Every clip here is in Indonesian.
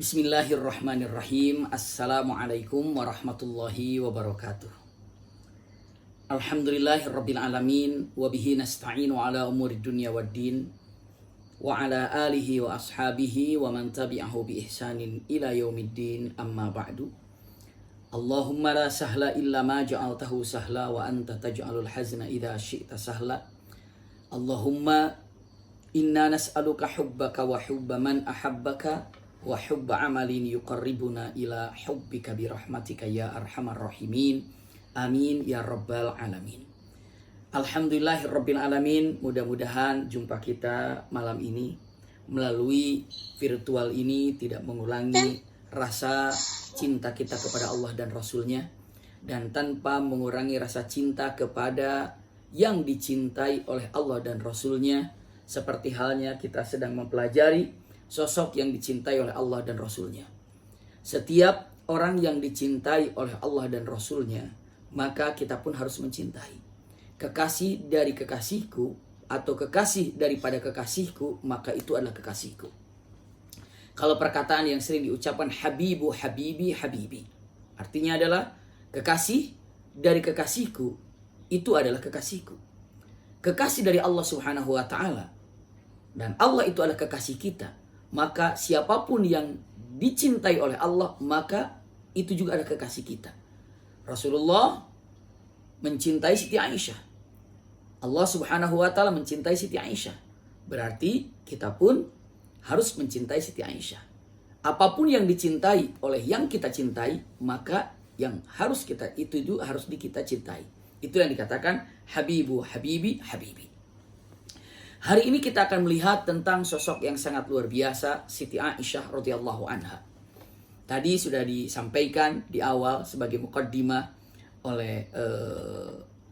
Bismillahirrahmanirrahim. Assalamualaikum warahmatullahi wabarakatuh. Alhamdulillahirabbil alamin wa bihi nasta'inu ala umurid dunya waddin wa ala alihi wa ashabihi wa man tabi'ahu bi ihsanin ila yaumiddin, amma ba'du. Allahumma la sahla illa ma ja'altahu sahla wa anta taj'alul hazna idza syi'ta sahla. Allahumma inna nas'aluka hubbaka wa hubba man ahabbaka wa hubba amalin yuqarribuna ila hubbika birahmatika ya arhamar rahimin. Amin ya rabbal alamin. Alhamdulillahirabbil alamin. Mudah-mudahan jumpa kita malam ini melalui virtual ini tidak mengurangi rasa cinta kita kepada Allah dan Rasulnya, dan tanpa mengurangi rasa cinta kepada yang dicintai oleh Allah dan Rasulnya, seperti halnya kita sedang mempelajari sosok yang dicintai oleh Allah dan Rasulnya. Setiap orang yang dicintai oleh Allah dan Rasulnya, maka kita pun harus mencintai. Kekasih dari kekasihku atau kekasih daripada kekasihku, maka itu adalah kekasihku. Kalau perkataan yang sering diucapkan habibu habibi habibi, artinya adalah kekasih dari kekasihku, itu adalah kekasihku. Kekasih dari Allah Subhanahu wa ta'ala, dan Allah itu adalah kekasih kita. Maka siapapun yang dicintai oleh Allah, maka itu juga adalah kekasih kita. Rasulullah mencintai Siti Aisyah. Allah Subhanahu wa ta'ala mencintai Siti Aisyah. Berarti kita pun harus mencintai Siti Aisyah. Apapun yang dicintai oleh yang kita cintai, maka yang harus kita itu juga harus kita cintai. Itu yang dikatakan habibu habibi habibi. Hari ini kita akan melihat tentang sosok yang sangat luar biasa, Siti Aisyah radhiyallahu anha. Tadi sudah disampaikan di awal sebagai muqaddimah oleh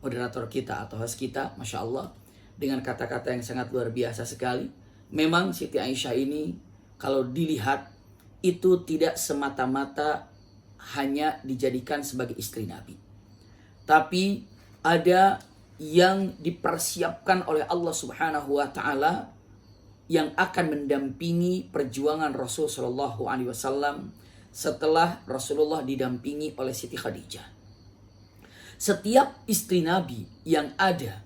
moderator kita atau host kita, Masya Allah, dengan kata-kata yang sangat luar biasa sekali. Memang Siti Aisyah ini kalau dilihat itu tidak semata-mata hanya dijadikan sebagai istri Nabi, tapi ada yang dipersiapkan oleh Allah Subhanahu wa ta'ala yang akan mendampingi perjuangan Rasul Shallallahu Alaihi Wasallam setelah Rasulullah didampingi oleh Siti Khadijah. Setiap istri Nabi yang ada,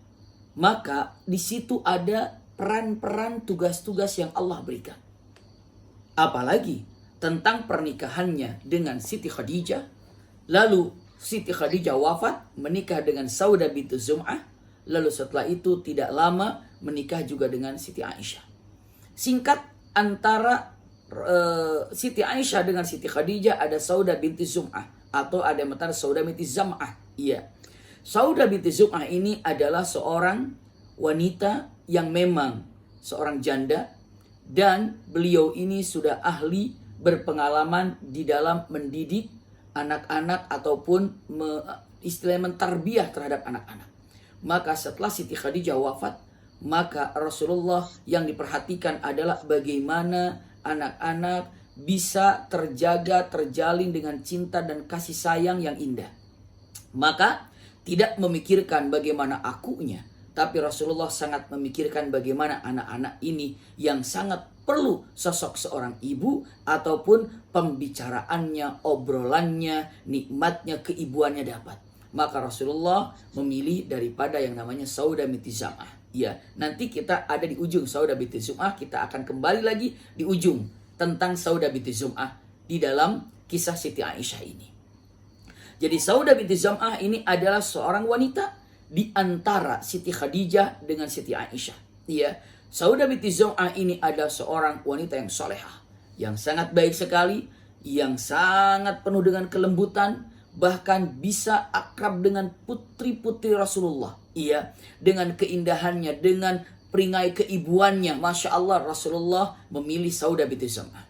maka di situ ada peran-peran tugas-tugas yang Allah berikan. Apalagi tentang pernikahannya dengan Siti Khadijah, lalu Siti Khadijah wafat, menikah dengan Saudah bintu Zum'ah, lalu setelah itu tidak lama menikah juga dengan Siti Aisyah. Singkat, antara Siti Aisyah dengan Siti Khadijah ada Saudah binti Zum'ah, atau ada yang mengatakan Saudah binti Zam'ah. Iya. Saudah binti Zum'ah ini adalah seorang wanita yang memang seorang janda, dan beliau ini sudah ahli berpengalaman di dalam mendidik anak-anak ataupun istilahnya mentarbiyah terhadap anak-anak. Maka setelah Siti Khadijah wafat, maka Rasulullah yang diperhatikan adalah bagaimana anak-anak bisa terjaga, terjalin dengan cinta dan kasih sayang yang indah. Maka tidak memikirkan bagaimana akunya, tapi Rasulullah sangat memikirkan bagaimana anak-anak ini yang sangat perlu sosok seorang ibu ataupun pembicaraannya, obrolannya, nikmatnya, keibuannya dapat. Maka Rasulullah memilih daripada yang namanya Saudah binti Zam'ah. Ya, nanti kita ada di ujung Saudah binti Zam'ah, kita akan kembali lagi di ujung tentang Saudah binti Zam'ah di dalam kisah Siti Aisyah ini. Jadi Saudah binti Zam'ah ini adalah seorang wanita di antara Siti Khadijah dengan Siti Aisyah. Ya, Saudah binti Zam'ah ini adalah seorang wanita yang solehah, yang sangat baik sekali, yang sangat penuh dengan kelembutan, bahkan bisa akrab dengan putri-putri Rasulullah. Iya, dengan keindahannya, dengan peringai keibuannya, Masya Allah, Rasulullah memilih Saudah binti Zam'ah.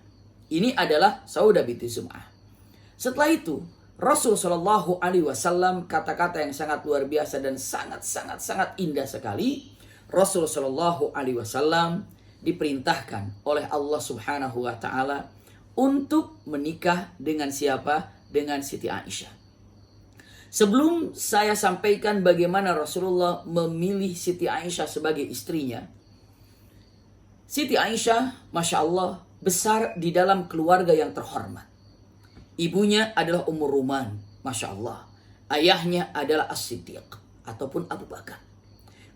Ini adalah Saudah binti Zam'ah. Setelah itu, Rasul Shallallahu Alaihi Wasallam, kata-kata yang sangat luar biasa dan sangat indah sekali. Rasul Shallallahu Alaihi Wasallam diperintahkan oleh Allah Subhanahu wa ta'ala untuk menikah dengan siapa? Dengan Siti Aisyah. Sebelum saya sampaikan bagaimana Rasulullah memilih Siti Aisyah sebagai istrinya, Siti Aisyah, Masya Allah, besar di dalam keluarga yang terhormat. Ibunya adalah Ummu Ruman, Masya Allah. Ayahnya adalah As-Siddiq ataupun Abu Bakar.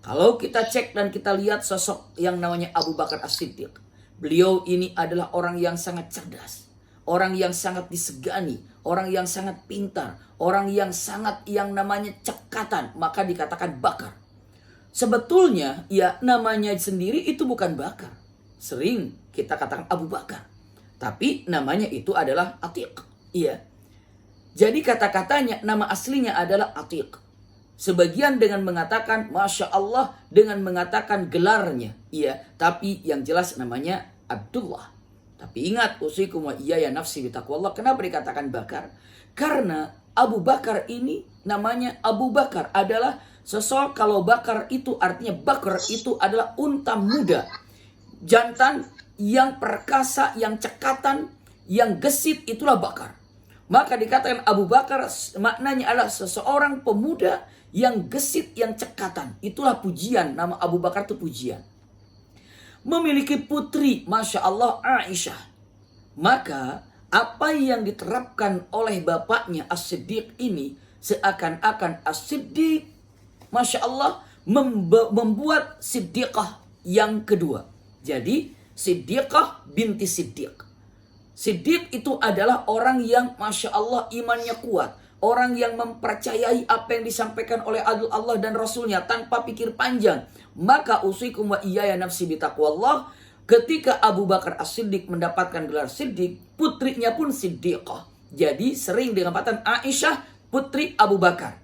Kalau kita cek dan kita lihat sosok yang namanya Abu Bakar As-Siddiq, beliau ini adalah orang yang sangat cerdas, orang yang sangat disegani, orang yang sangat pintar, orang yang sangat yang namanya cekatan, maka dikatakan Bakar. Sebetulnya ya namanya sendiri itu bukan Bakar. Sering kita katakan Abu Bakar. Tapi namanya itu adalah Atiq. Iya. Jadi kata-katanya nama aslinya adalah Atiq. Sebagian dengan mengatakan Masya Allah, dengan mengatakan gelarnya. Iya. Tapi yang jelas namanya Abdullah. Tapi ingat, usikum wa iyaya nafsi bitaqwallah. Kenapa dikatakan Bakar? Karena Abu Bakar ini namanya Abu Bakar adalah sosok, kalau bakar itu artinya bakar itu adalah unta muda. Jantan yang perkasa, yang cekatan, yang gesit, itulah bakar. Maka dikatakan Abu Bakar maknanya adalah seseorang pemuda yang gesit, yang cekatan. Itulah pujian, nama Abu Bakar itu pujian. Memiliki putri, Masya Allah, Aisyah. Maka apa yang diterapkan oleh bapaknya As-Siddiq ini, seakan-akan As-Siddiq, Masya Allah, membuat Siddiqah yang kedua. Jadi Siddiqah binti Siddiq. Siddiq itu adalah orang yang Masya Allah imannya kuat. Orang yang mempercayai apa yang disampaikan oleh Allah dan Rasulnya tanpa pikir panjang. Maka usikum wa iyaya nafsi bitaqwallah. Ketika Abu Bakar As-Siddiq mendapatkan gelar Siddiq, putrinya pun Siddiqah. Jadi sering dikatakan Aisyah putri Abu Bakar.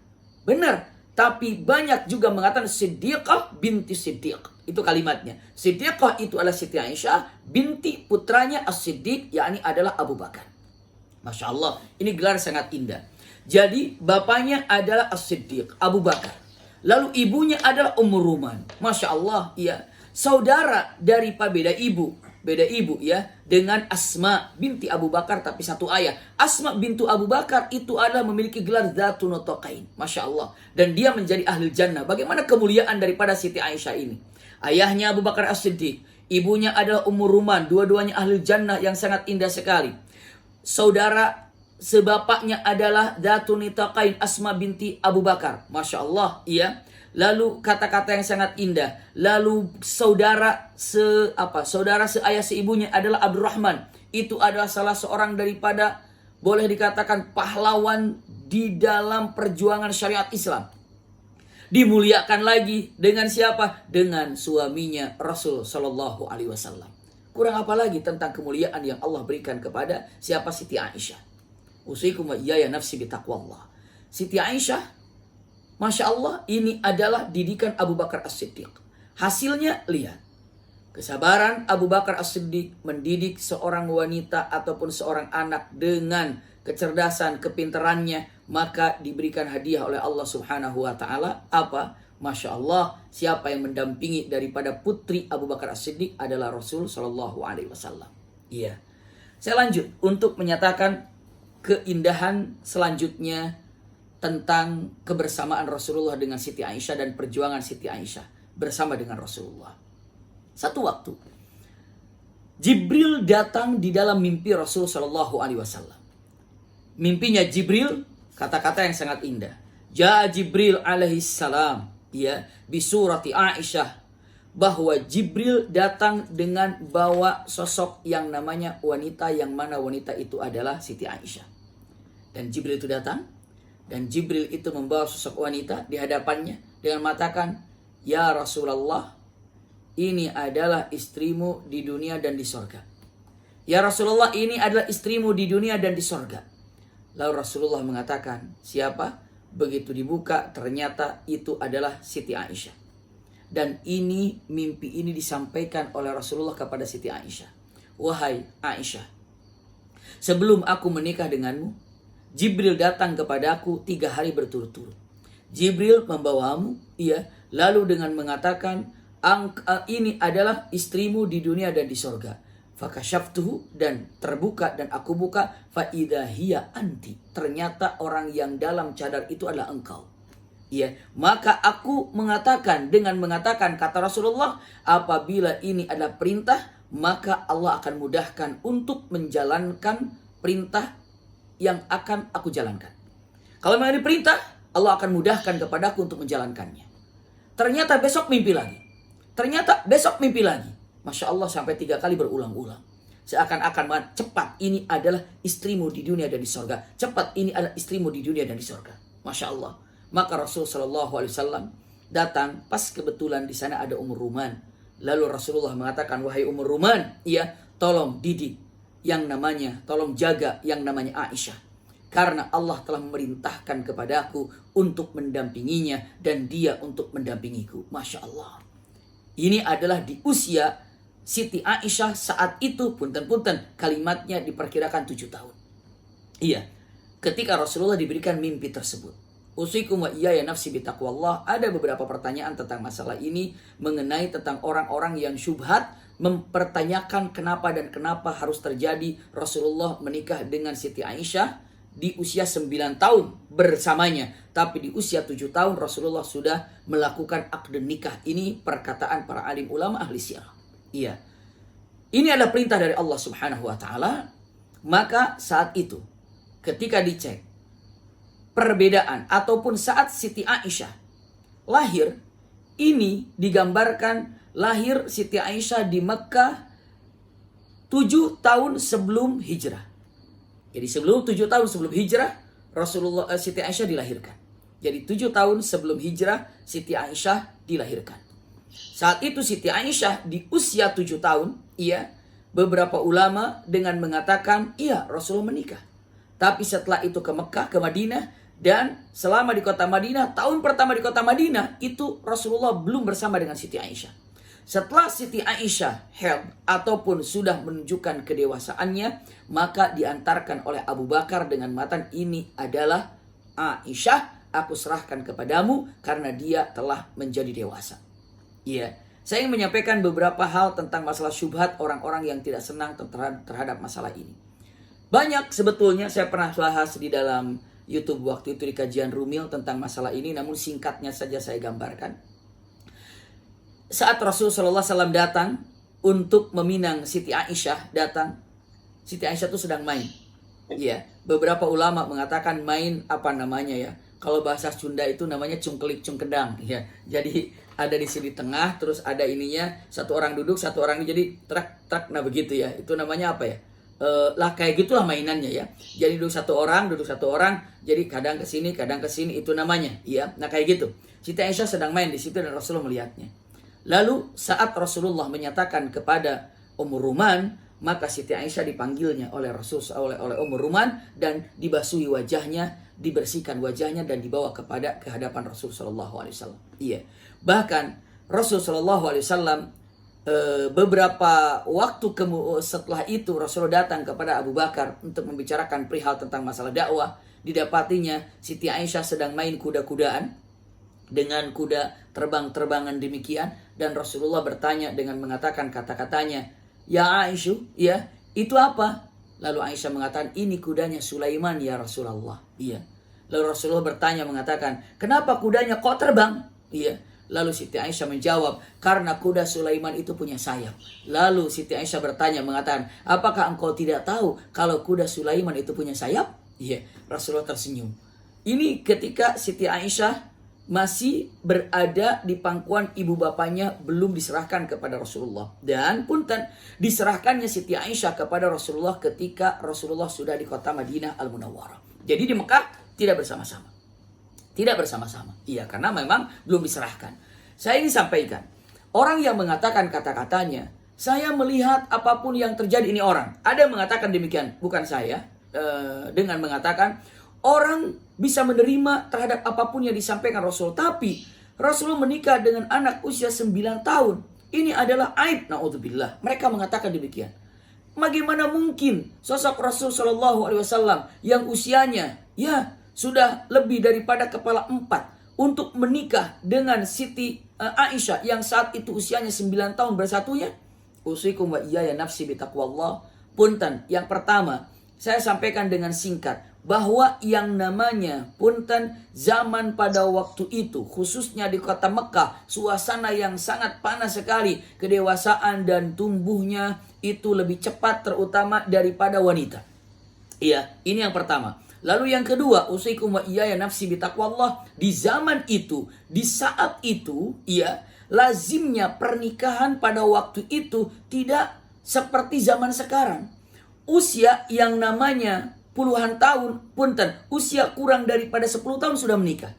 Benar. Tapi banyak juga mengatakan Siddiqah binti Siddiq. Itu kalimatnya. Siddiqah itu adalah Siti Aisyah binti putranya As-Siddiq, yakni adalah Abu Bakar. Masya Allah, ini gelar sangat indah. Jadi bapaknya adalah As-Siddiq, Abu Bakar. Lalu ibunya adalah Ummu Ruman. Masya Allah, iya. Saudara daripada beda ibu ya, dengan Asma binti Abu Bakar tapi satu ayah. Asma bintu Abu Bakar itu adalah memiliki gelar Dzatun Nutaqain. Masya Allah. Dan dia menjadi ahli jannah. Bagaimana kemuliaan daripada Siti Aisyah ini? Ayahnya Abu Bakar As-Siddiq, ibunya adalah Ummu Ruman, dua-duanya ahli jannah yang sangat indah sekali. Saudara sebapaknya adalah Dzatun Nutaqain, Asma binti Abu Bakar. Masya Allah, iya. Lalu kata-kata yang sangat indah. Lalu saudara seayah seibunya adalah Abdurrahman. Itu adalah salah seorang daripada, boleh dikatakan, pahlawan di dalam perjuangan syariat Islam. Dimuliakan lagi dengan siapa? Dengan suaminya Rasul Shallallahu Alaihi Wasallam. Kurang apa lagi tentang kemuliaan yang Allah berikan kepada siapa? Siti Aisyah. Usikum wa iyaya nafsi bitaqwallah. Siti Aisyah, Masya Allah, ini adalah didikan Abu Bakar As-Siddiq. Hasilnya lihat. Kesabaran Abu Bakar As-Siddiq mendidik seorang wanita ataupun seorang anak dengan kecerdasan, kepintarannya, maka diberikan hadiah oleh Allah Subhanahu wa Ta'ala. Apa? Masya Allah, siapa yang mendampingi daripada putri Abu Bakar As-Siddiq adalah Rasul Sallallahu Alaihi Wasallam. Iya. Saya lanjut untuk menyatakan keindahan selanjutnya tentang kebersamaan Rasulullah dengan Siti Aisyah dan perjuangan Siti Aisyah bersama dengan Rasulullah. Satu waktu, Jibril datang di dalam mimpi Rasul Sallallahu Alaihi Wasallam. Mimpinya Jibril, kata-kata yang sangat indah. Ja Jibril alaihissalam, ya, bisurati Aisyah, bahwa Jibril datang dengan bawa sosok yang namanya wanita, yang mana wanita itu adalah Siti Aisyah. Dan Jibril itu datang, dan Jibril itu membawa sosok wanita di hadapannya dengan mengatakan, ya Rasulullah, ini adalah istrimu di dunia dan di sorga. Ya Rasulullah, ini adalah istrimu di dunia dan di sorga. Lalu Rasulullah mengatakan, siapa? Begitu dibuka, ternyata itu adalah Siti Aisyah. Dan ini, mimpi ini disampaikan oleh Rasulullah kepada Siti Aisyah. Wahai Aisyah, sebelum aku menikah denganmu, Jibril datang kepadaku 3 hari berturut-turut. Jibril membawamu, iya, lalu dengan mengatakan, ini adalah istrimu di dunia dan di sorga. Fakashaftuhu, dan terbuka dan aku buka, faida hiya anti, ternyata orang yang dalam cadar itu adalah engkau. Ya, maka aku mengatakan, dengan mengatakan, kata Rasulullah, apabila ini adalah perintah, maka Allah akan mudahkan untuk menjalankan perintah yang akan aku jalankan. Kalau memang ini perintah, Allah akan mudahkan kepadaku untuk menjalankannya. Ternyata besok mimpi lagi. Ternyata besok mimpi lagi. Masya Allah, sampai 3 kali berulang-ulang. Seakan-akan cepat ini adalah istrimu di dunia dan di sorga. Cepat ini adalah istrimu di dunia dan di sorga. Masya Allah. Maka Rasulullah SAW datang pas kebetulan di sana ada Ummur Ruman. Lalu Rasulullah mengatakan, wahai Ummur Ruman, iya, tolong didik yang namanya, tolong jaga yang namanya Aisyah. Karena Allah telah memerintahkan kepadaku untuk mendampinginya dan dia untuk mendampingiku. Masya Allah. Ini adalah di usia Siti Aisyah saat itu, punten-punten, kalimatnya diperkirakan 7 tahun. Iya, ketika Rasulullah diberikan mimpi tersebut. Usikum wa iyaya nafsi bitaqwallah. Ada beberapa pertanyaan tentang masalah ini, mengenai tentang orang-orang yang syubhat, mempertanyakan kenapa dan kenapa harus terjadi Rasulullah menikah dengan Siti Aisyah di usia 9 tahun bersamanya. Tapi di usia 7 tahun Rasulullah sudah melakukan akad nikah. Ini perkataan para alim ulama ahli sirah. Iya. Ini adalah perintah dari Allah Subhanahu wa taala. Maka saat itu ketika dicek perbedaan ataupun saat Siti Aisyah lahir, ini digambarkan lahir Siti Aisyah di Mekah 7 tahun sebelum hijrah. Jadi 7 tahun sebelum hijrah Rasulullah Siti Aisyah dilahirkan. Jadi 7 tahun sebelum hijrah Siti Aisyah dilahirkan. Saat itu Siti Aisyah di usia 7 tahun, iya, beberapa ulama dengan mengatakan, iya, Rasulullah menikah. Tapi setelah itu ke Mekah, ke Madinah, dan selama di kota Madinah, tahun pertama di kota Madinah, itu Rasulullah belum bersama dengan Siti Aisyah. Setelah Siti Aisyah haid ataupun sudah menunjukkan kedewasaannya, maka diantarkan oleh Abu Bakar dengan matan, ini adalah Aisyah, aku serahkan kepadamu karena dia telah menjadi dewasa. Iya, saya ingin menyampaikan beberapa hal tentang masalah syubhat orang-orang yang tidak senang terhadap masalah ini. Banyak sebetulnya saya pernah bahas di dalam YouTube waktu itu di kajian Rumil tentang masalah ini, namun singkatnya saja saya gambarkan. Saat Rasulullah SAW datang untuk meminang Siti Aisyah, Siti Aisyah itu sedang main. Iya, beberapa ulama mengatakan main apa namanya ya? Kalau bahasa Sunda itu namanya cungkelik cungkedang, ya. Jadi ada di sini tengah, terus ada ininya, satu orang duduk, satu orang ini jadi truk, nah begitu ya. Itu namanya apa ya? Lah kayak gitulah mainannya ya. Jadi duduk satu orang, jadi kadang ke sini, itu namanya, ya. Nah kayak gitu. Siti Aisyah sedang main di situ dan Rasulullah melihatnya. Lalu saat Rasulullah menyatakan kepada Ummur Ruman, maka Siti Aisyah dipanggilnya oleh oleh Ummur Ruman dan dibasuhi wajahnya, dibersihkan wajahnya dan dibawa ke hadapan Rasul sallallahu alaihi wasallam. Iya. Bahkan Rasul sallallahu alaihi wasallam beberapa waktu setelah itu Rasulullah datang kepada Abu Bakar untuk membicarakan perihal tentang masalah dakwah. Didapatinya Siti Aisyah sedang main kuda-kudaan dengan kuda terbang-terbangan demikian, dan Rasulullah bertanya dengan mengatakan kata-katanya, "Ya Aisyah, ya, itu apa?" Lalu Aisyah mengatakan, "Ini kudanya Sulaiman ya Rasulullah." Iya. Lalu Rasulullah bertanya mengatakan, "Kenapa kudanya kok terbang?" Iya. Lalu Siti Aisyah menjawab, "Karena kuda Sulaiman itu punya sayap." Lalu Siti Aisyah bertanya mengatakan, "Apakah engkau tidak tahu kalau kuda Sulaiman itu punya sayap?" Iya. Rasulullah tersenyum. Ini ketika Siti Aisyah masih berada di pangkuan ibu bapaknya, belum diserahkan kepada Rasulullah. Dan punten, diserahkannya Siti Aisyah kepada Rasulullah ketika Rasulullah sudah di kota Madinah Al-Munawwarah. Jadi di Mekah tidak bersama-sama. Tidak bersama-sama. Iya, karena memang belum diserahkan. Saya ingin sampaikan, orang yang mengatakan kata-katanya, "Saya melihat apapun yang terjadi," ini orang. Ada yang mengatakan demikian, bukan saya, dengan mengatakan orang bisa menerima terhadap apapun yang disampaikan Rasul. Tapi Rasulullah menikah dengan anak usia 9 tahun. Ini adalah aib, na'udzubillah. Mereka mengatakan demikian. Bagaimana mungkin sosok Rasul Shallallahu Alaihi Wasallam yang usianya ya sudah lebih daripada kepala 4 untuk menikah dengan Siti Aisyah yang saat itu usianya 9 tahun bersatunya? Usikum wa iyaya nafsi bitaqwallah. Punten, yang pertama saya sampaikan dengan singkat, bahwa yang namanya punten zaman pada waktu itu, khususnya di kota Mekah, suasana yang sangat panas sekali, kedewasaan dan tumbuhnya itu lebih cepat terutama daripada wanita. Iya, ini yang pertama. Lalu yang kedua, usikum wa iyaya nafsi bitaqwallah. Di zaman itu, di saat itu, ya, lazimnya pernikahan pada waktu itu tidak seperti zaman sekarang. Usia yang namanya puluhan tahun, punten, usia kurang daripada 10 tahun sudah menikah.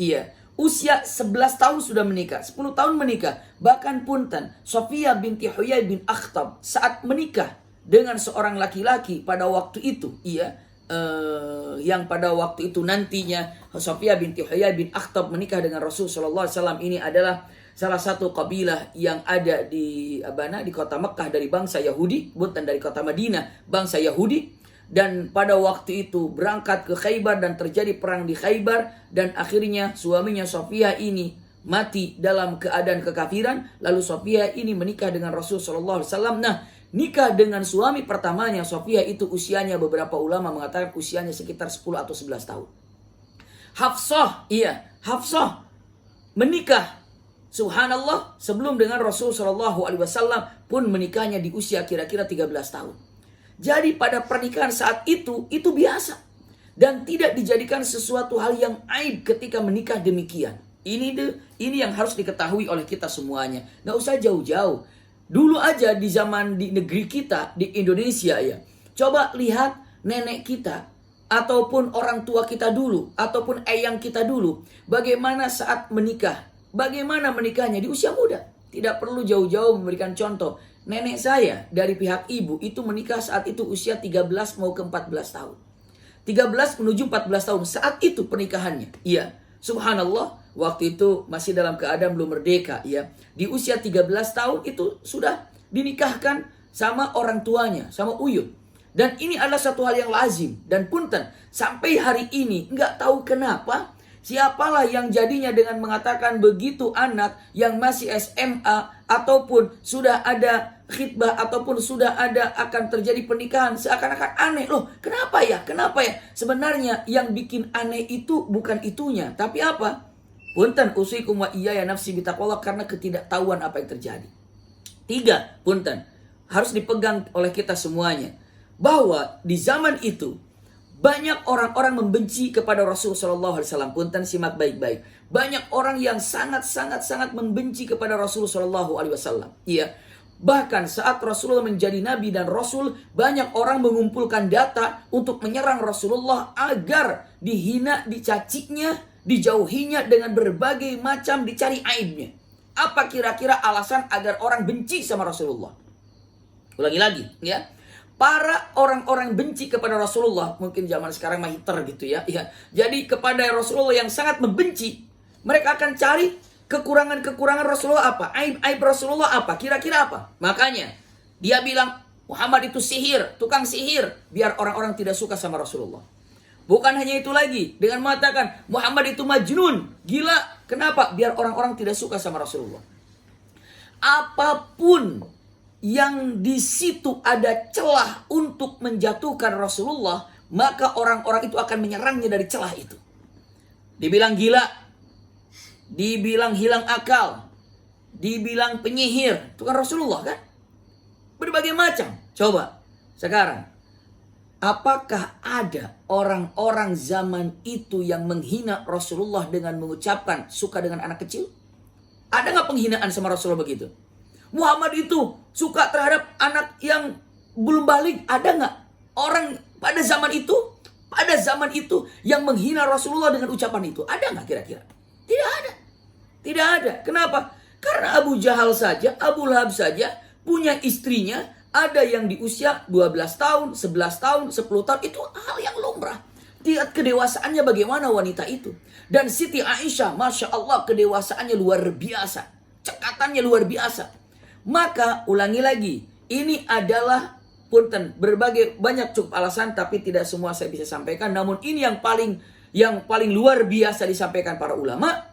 Iya, usia 11 tahun sudah menikah, 10 tahun menikah. Bahkan punten, Sofia binti Huyai bin Akhtab saat menikah dengan seorang laki-laki pada waktu itu, iya, yang pada waktu itu nantinya Sofia binti Huyai bin Akhtab menikah dengan Rasul sallallahu alaihi wasallam. Ini adalah salah satu kabilah yang ada di kota Mekah dari bangsa Yahudi, bukan dari kota Madinah, bangsa Yahudi. Dan pada waktu itu berangkat ke Khaybar dan terjadi perang di Khaybar, dan akhirnya suaminya Sofia ini mati dalam keadaan kekafiran. Lalu Sofia ini menikah dengan Rasul sallallahu alaihi wasallam. Nah, nikah dengan suami pertamanya Sofia itu usianya, beberapa ulama mengatakan usianya sekitar 10 atau 11 tahun. Hafsah menikah, subhanallah, sebelum dengan Rasul sallallahu alaihi wasallam pun menikahnya di usia kira-kira 13 tahun. Jadi pada pernikahan saat itu biasa dan tidak dijadikan sesuatu hal yang aib ketika menikah demikian. Ini yang harus diketahui oleh kita semuanya. Nggak usah jauh-jauh. Dulu aja di zaman di negeri kita, di Indonesia ya. Coba lihat nenek kita, ataupun orang tua kita dulu, ataupun eyang kita dulu. Bagaimana saat menikah. Bagaimana menikahnya di usia muda. Tidak perlu jauh-jauh memberikan contoh. Nenek saya dari pihak ibu itu menikah saat itu usia 13 mau ke 14 tahun. 13 menuju 14 tahun. Saat itu pernikahannya. Iya. Subhanallah. Waktu itu masih dalam keadaan belum merdeka. Ya. Di usia 13 tahun itu sudah dinikahkan sama orang tuanya. Sama uyut. Dan ini adalah satu hal yang lazim. Dan punten. Sampai hari ini nggak tahu kenapa. Siapalah yang jadinya dengan mengatakan begitu anak yang masih SMA ataupun sudah ada khitbah ataupun sudah ada akan terjadi pernikahan seakan-akan aneh. Loh, kenapa ya? Kenapa ya? Sebenarnya yang bikin aneh itu bukan itunya, tapi apa? Punten, usikum wa iyaya nafsi bitaqwallah, karena ketidaktahuan apa yang terjadi. 3, punten, harus dipegang oleh kita semuanya bahwa di zaman itu banyak orang-orang membenci kepada Rasul sallallahu alaihi wasallam. Punten, simak baik-baik. Banyak orang yang sangat membenci kepada Rasul sallallahu alaihi wasallam. Iya. Bahkan saat Rasulullah menjadi nabi dan rasul, banyak orang mengumpulkan data untuk menyerang Rasulullah agar dihina, dicacinya, dijauhinya dengan berbagai macam, dicari aibnya. Apa kira-kira alasan agar orang benci sama Rasulullah? Ulangi lagi, ya. Para orang-orang benci kepada Rasulullah, mungkin zaman sekarang mah hiter gitu ya. Jadi kepada Rasulullah yang sangat membenci, mereka akan cari kekurangan-kekurangan Rasulullah apa? Aib Rasulullah apa? Kira-kira apa? Makanya dia bilang Muhammad itu sihir, tukang sihir, biar orang-orang tidak suka sama Rasulullah. Bukan hanya itu lagi, dengan mengatakan Muhammad itu majnun, gila. Kenapa? Biar orang-orang tidak suka sama Rasulullah. Apapun yang di situ ada celah untuk menjatuhkan Rasulullah, maka orang-orang itu akan menyerangnya dari celah itu. Dibilang gila, dibilang hilang akal, dibilang penyihir, itu kan Rasulullah kan? Berbagai macam. Coba sekarang, apakah ada orang-orang zaman itu yang menghina Rasulullah dengan mengucapkan suka dengan anak kecil? Ada nggak penghinaan sama Rasulullah begitu? Muhammad itu suka terhadap anak yang belum balik. Ada nggak orang pada zaman itu yang menghina Rasulullah dengan ucapan itu? Ada nggak kira-kira? Tidak ada. Tidak ada. Kenapa? Karena Abu Jahal saja, Abu Lahab saja punya istrinya, ada yang di usia 12 tahun, 11 tahun, 10 tahun. Itu hal yang lumrah. Lihat kedewasaannya bagaimana wanita itu. Dan Siti Aisyah, Masya Allah, kedewasaannya luar biasa. Cekatannya luar biasa. Maka ulangi lagi, ini adalah punten berbagai banyak cukup alasan, tapi tidak semua saya bisa sampaikan. Namun ini yang paling luar biasa disampaikan para ulama.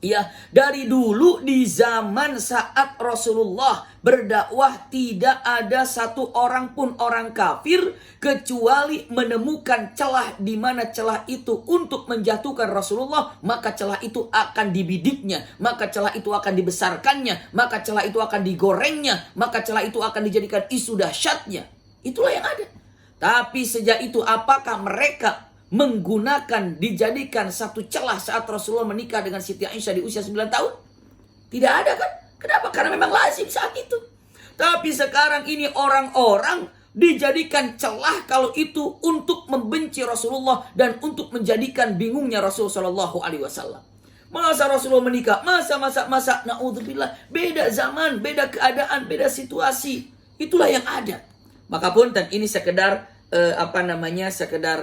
Ya, dari dulu di zaman saat Rasulullah berdakwah tidak ada satu orang pun orang kafir kecuali menemukan celah di mana celah itu untuk menjatuhkan Rasulullah, maka celah itu akan dibidiknya, maka celah itu akan dibesarkannya, maka celah itu akan digorengnya, maka celah itu akan dijadikan isu dahsyatnya. Itulah yang ada. Tapi sejak itu apakah mereka dijadikan satu celah saat Rasulullah menikah dengan Siti Aisyah di usia 9 tahun? Tidak ada kan? Kenapa? Karena memang lazim saat itu. Tapi sekarang ini orang-orang dijadikan celah kalau itu untuk membenci Rasulullah dan untuk menjadikan bingungnya Rasulullah SAW. Masa Rasulullah menikah? Masa na'udzubillah. Beda zaman, beda keadaan, beda situasi. Itulah yang ada. Maka punten ini sekedar sekedar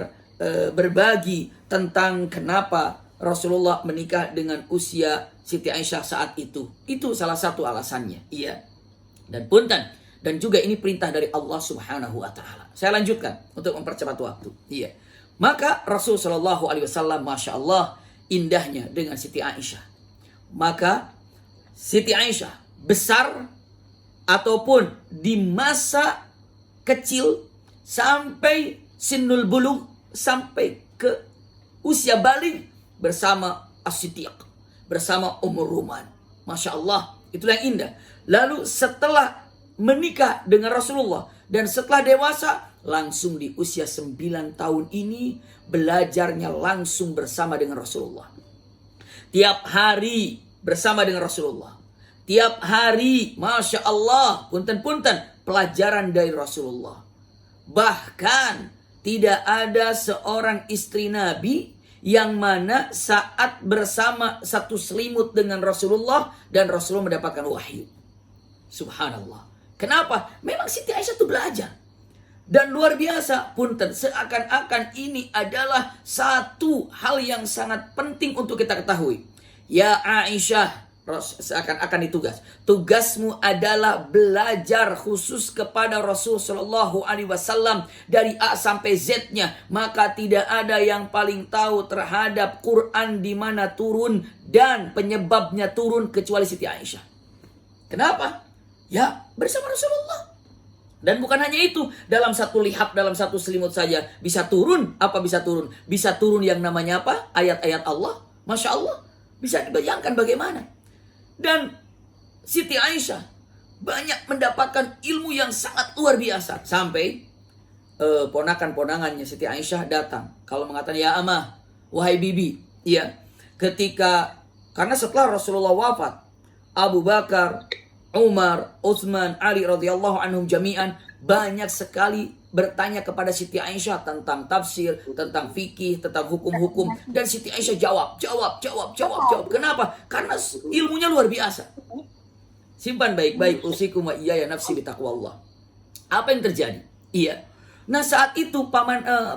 berbagi tentang kenapa Rasulullah menikah dengan usia Siti Aisyah saat itu. Itu salah satu alasannya. Iya. Dan punten. Dan juga ini perintah dari Allah Subhanahu wa Ta'ala. Saya lanjutkan untuk mempercepat waktu. Iya. Maka Rasul Shallallahu Alaihi Wasallam, masya Allah, indahnya dengan Siti Aisyah. Maka Siti Aisyah besar ataupun di masa kecil sampai sinul bulugh, sampai ke usia balik bersama As-Siddiq, bersama Ummur Ruman. Masya Allah, itulah yang indah. Lalu setelah menikah dengan Rasulullah dan setelah dewasa, langsung di usia 9 tahun ini belajarnya langsung bersama dengan Rasulullah. Tiap hari bersama dengan Rasulullah. Tiap hari, Masya Allah, punten-punten, pelajaran dari Rasulullah. Bahkan tidak ada seorang istri Nabi yang mana saat bersama satu selimut dengan Rasulullah dan Rasulullah mendapatkan wahyu. Subhanallah. Kenapa? Memang Siti Aisyah itu belajar. Dan luar biasa, punten, seakan-akan ini adalah satu hal yang sangat penting untuk kita ketahui. Ya Aisyah, seakan-akan ditugas. Tugasmu adalah belajar khusus kepada Rasul Shallallahu Alaihi Wasallam dari A sampai Z-nya. Maka tidak ada yang paling tahu terhadap Quran di mana turun dan penyebabnya turun kecuali Siti Aisyah. Kenapa? Ya, bersama Rasulullah. Dan bukan hanya itu, dalam satu lihap, dalam satu selimut saja bisa turun. Apa bisa turun? Bisa turun yang namanya apa? Ayat-ayat Allah. Masya Allah. Bisa dibayangkan bagaimana. Dan Siti Aisyah banyak mendapatkan ilmu yang sangat luar biasa. Sampai ponakan-ponangannya Siti Aisyah datang. Kalau mengatakan, ya amah, wahai bibi. Iya. Karena setelah Rasulullah wafat, Abu Bakar, Umar, Utsman, Ali radhiyallahu anhum jami'an banyak sekali bertanya kepada Siti Aisyah tentang tafsir, tentang fikih, tentang hukum-hukum, dan Siti Aisyah jawab. Kenapa? Karena ilmunya luar biasa. Simpan baik-baik, usikum wa iyaya nafsi bitaqwallah. Apa yang terjadi? Iya. Nah, saat itu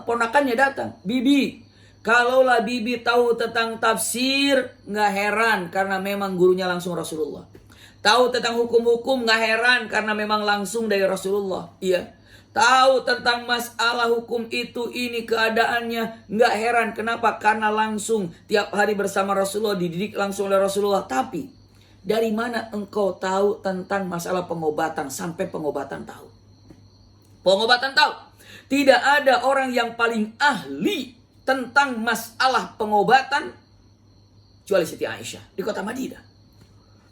ponakannya datang, "Bibi, kalaulah bibi tahu tentang tafsir, nggak heran karena memang gurunya langsung Rasulullah. Tahu tentang hukum-hukum, nggak heran karena memang langsung dari Rasulullah. Iya. Tahu tentang masalah hukum itu, ini keadaannya, nggak heran. Kenapa? Karena langsung tiap hari bersama Rasulullah, dididik langsung oleh Rasulullah. Tapi dari mana engkau tahu tentang masalah pengobatan sampai pengobatan tahu? Pengobatan tahu. Tidak ada orang yang paling ahli tentang masalah pengobatan kecuali Siti Aisyah di kota Madinah.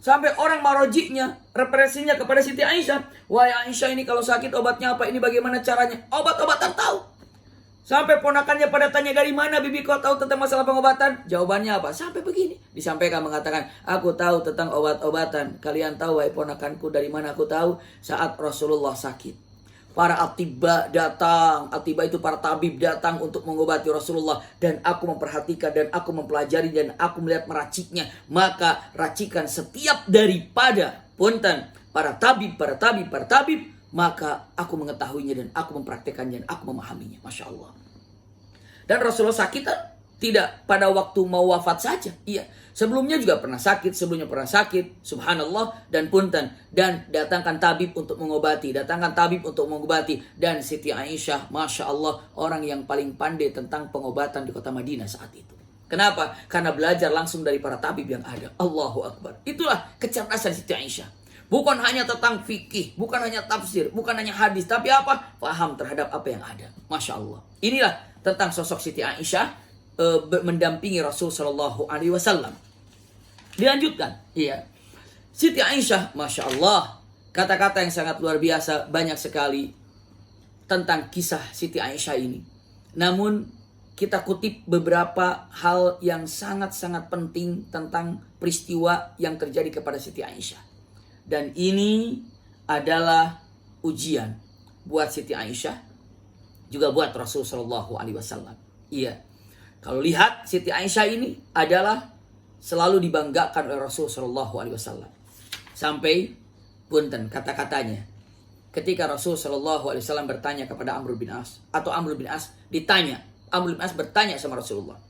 Sampai orang marojiknya, referensinya kepada Siti Aisyah. Wahai Aisyah, ini kalau sakit obatnya apa? Ini bagaimana caranya? Obat-obatan tahu. Sampai ponakannya pada tanya, dari mana bibi kau tahu tentang masalah pengobatan? Jawabannya apa? Sampai begini. Disampaikan mengatakan, aku tahu tentang obat-obatan. Kalian tahu wahai ponakanku dari mana aku tahu? Saat Rasulullah sakit. Para atiba datang. Atiba itu para tabib datang untuk mengobati Rasulullah. Dan aku memperhatikan dan aku mempelajari dan aku melihat meraciknya. Maka racikan setiap daripada punten para tabib. Maka aku mengetahuinya dan aku mempraktekannya dan aku memahaminya. Masya Allah. Dan Rasulullah sakit tidak pada waktu mau wafat saja. Iya. Sebelumnya juga pernah sakit. Subhanallah. Dan punten. Dan datangkan tabib untuk mengobati. Dan Siti Aisyah, Masya Allah, orang yang paling pandai tentang pengobatan di kota Madinah saat itu. Kenapa? Karena belajar langsung dari para tabib yang ada. Allahu Akbar. Itulah kecerdasan Siti Aisyah. Bukan hanya tentang fikih, bukan hanya tafsir, bukan hanya hadis, tapi apa? Paham terhadap apa yang ada. Masya Allah. Inilah tentang sosok Siti Aisyah mendampingi Rasul Shallallahu Alaihi Wasallam. Dilanjutkan, iya. Siti Aisyah, Masya Allah, kata-kata yang sangat luar biasa, banyak sekali tentang kisah Siti Aisyah ini. Namun kita kutip beberapa hal yang sangat-sangat penting tentang peristiwa yang terjadi kepada Siti Aisyah. Dan ini adalah ujian buat Siti Aisyah, juga buat Rasul Shallallahu Alaihi Wasallam. Iya, kalau lihat Siti Aisyah ini adalah selalu dibanggakan oleh Rasul Shallallahu Alaihi Wasallam. Sampai punten kata-katanya, ketika Rasul Shallallahu Alaihi Wasallam bertanya kepada Amr bin As, atau Amr bin As ditanya, Amr bin As bertanya sama Rasulullah.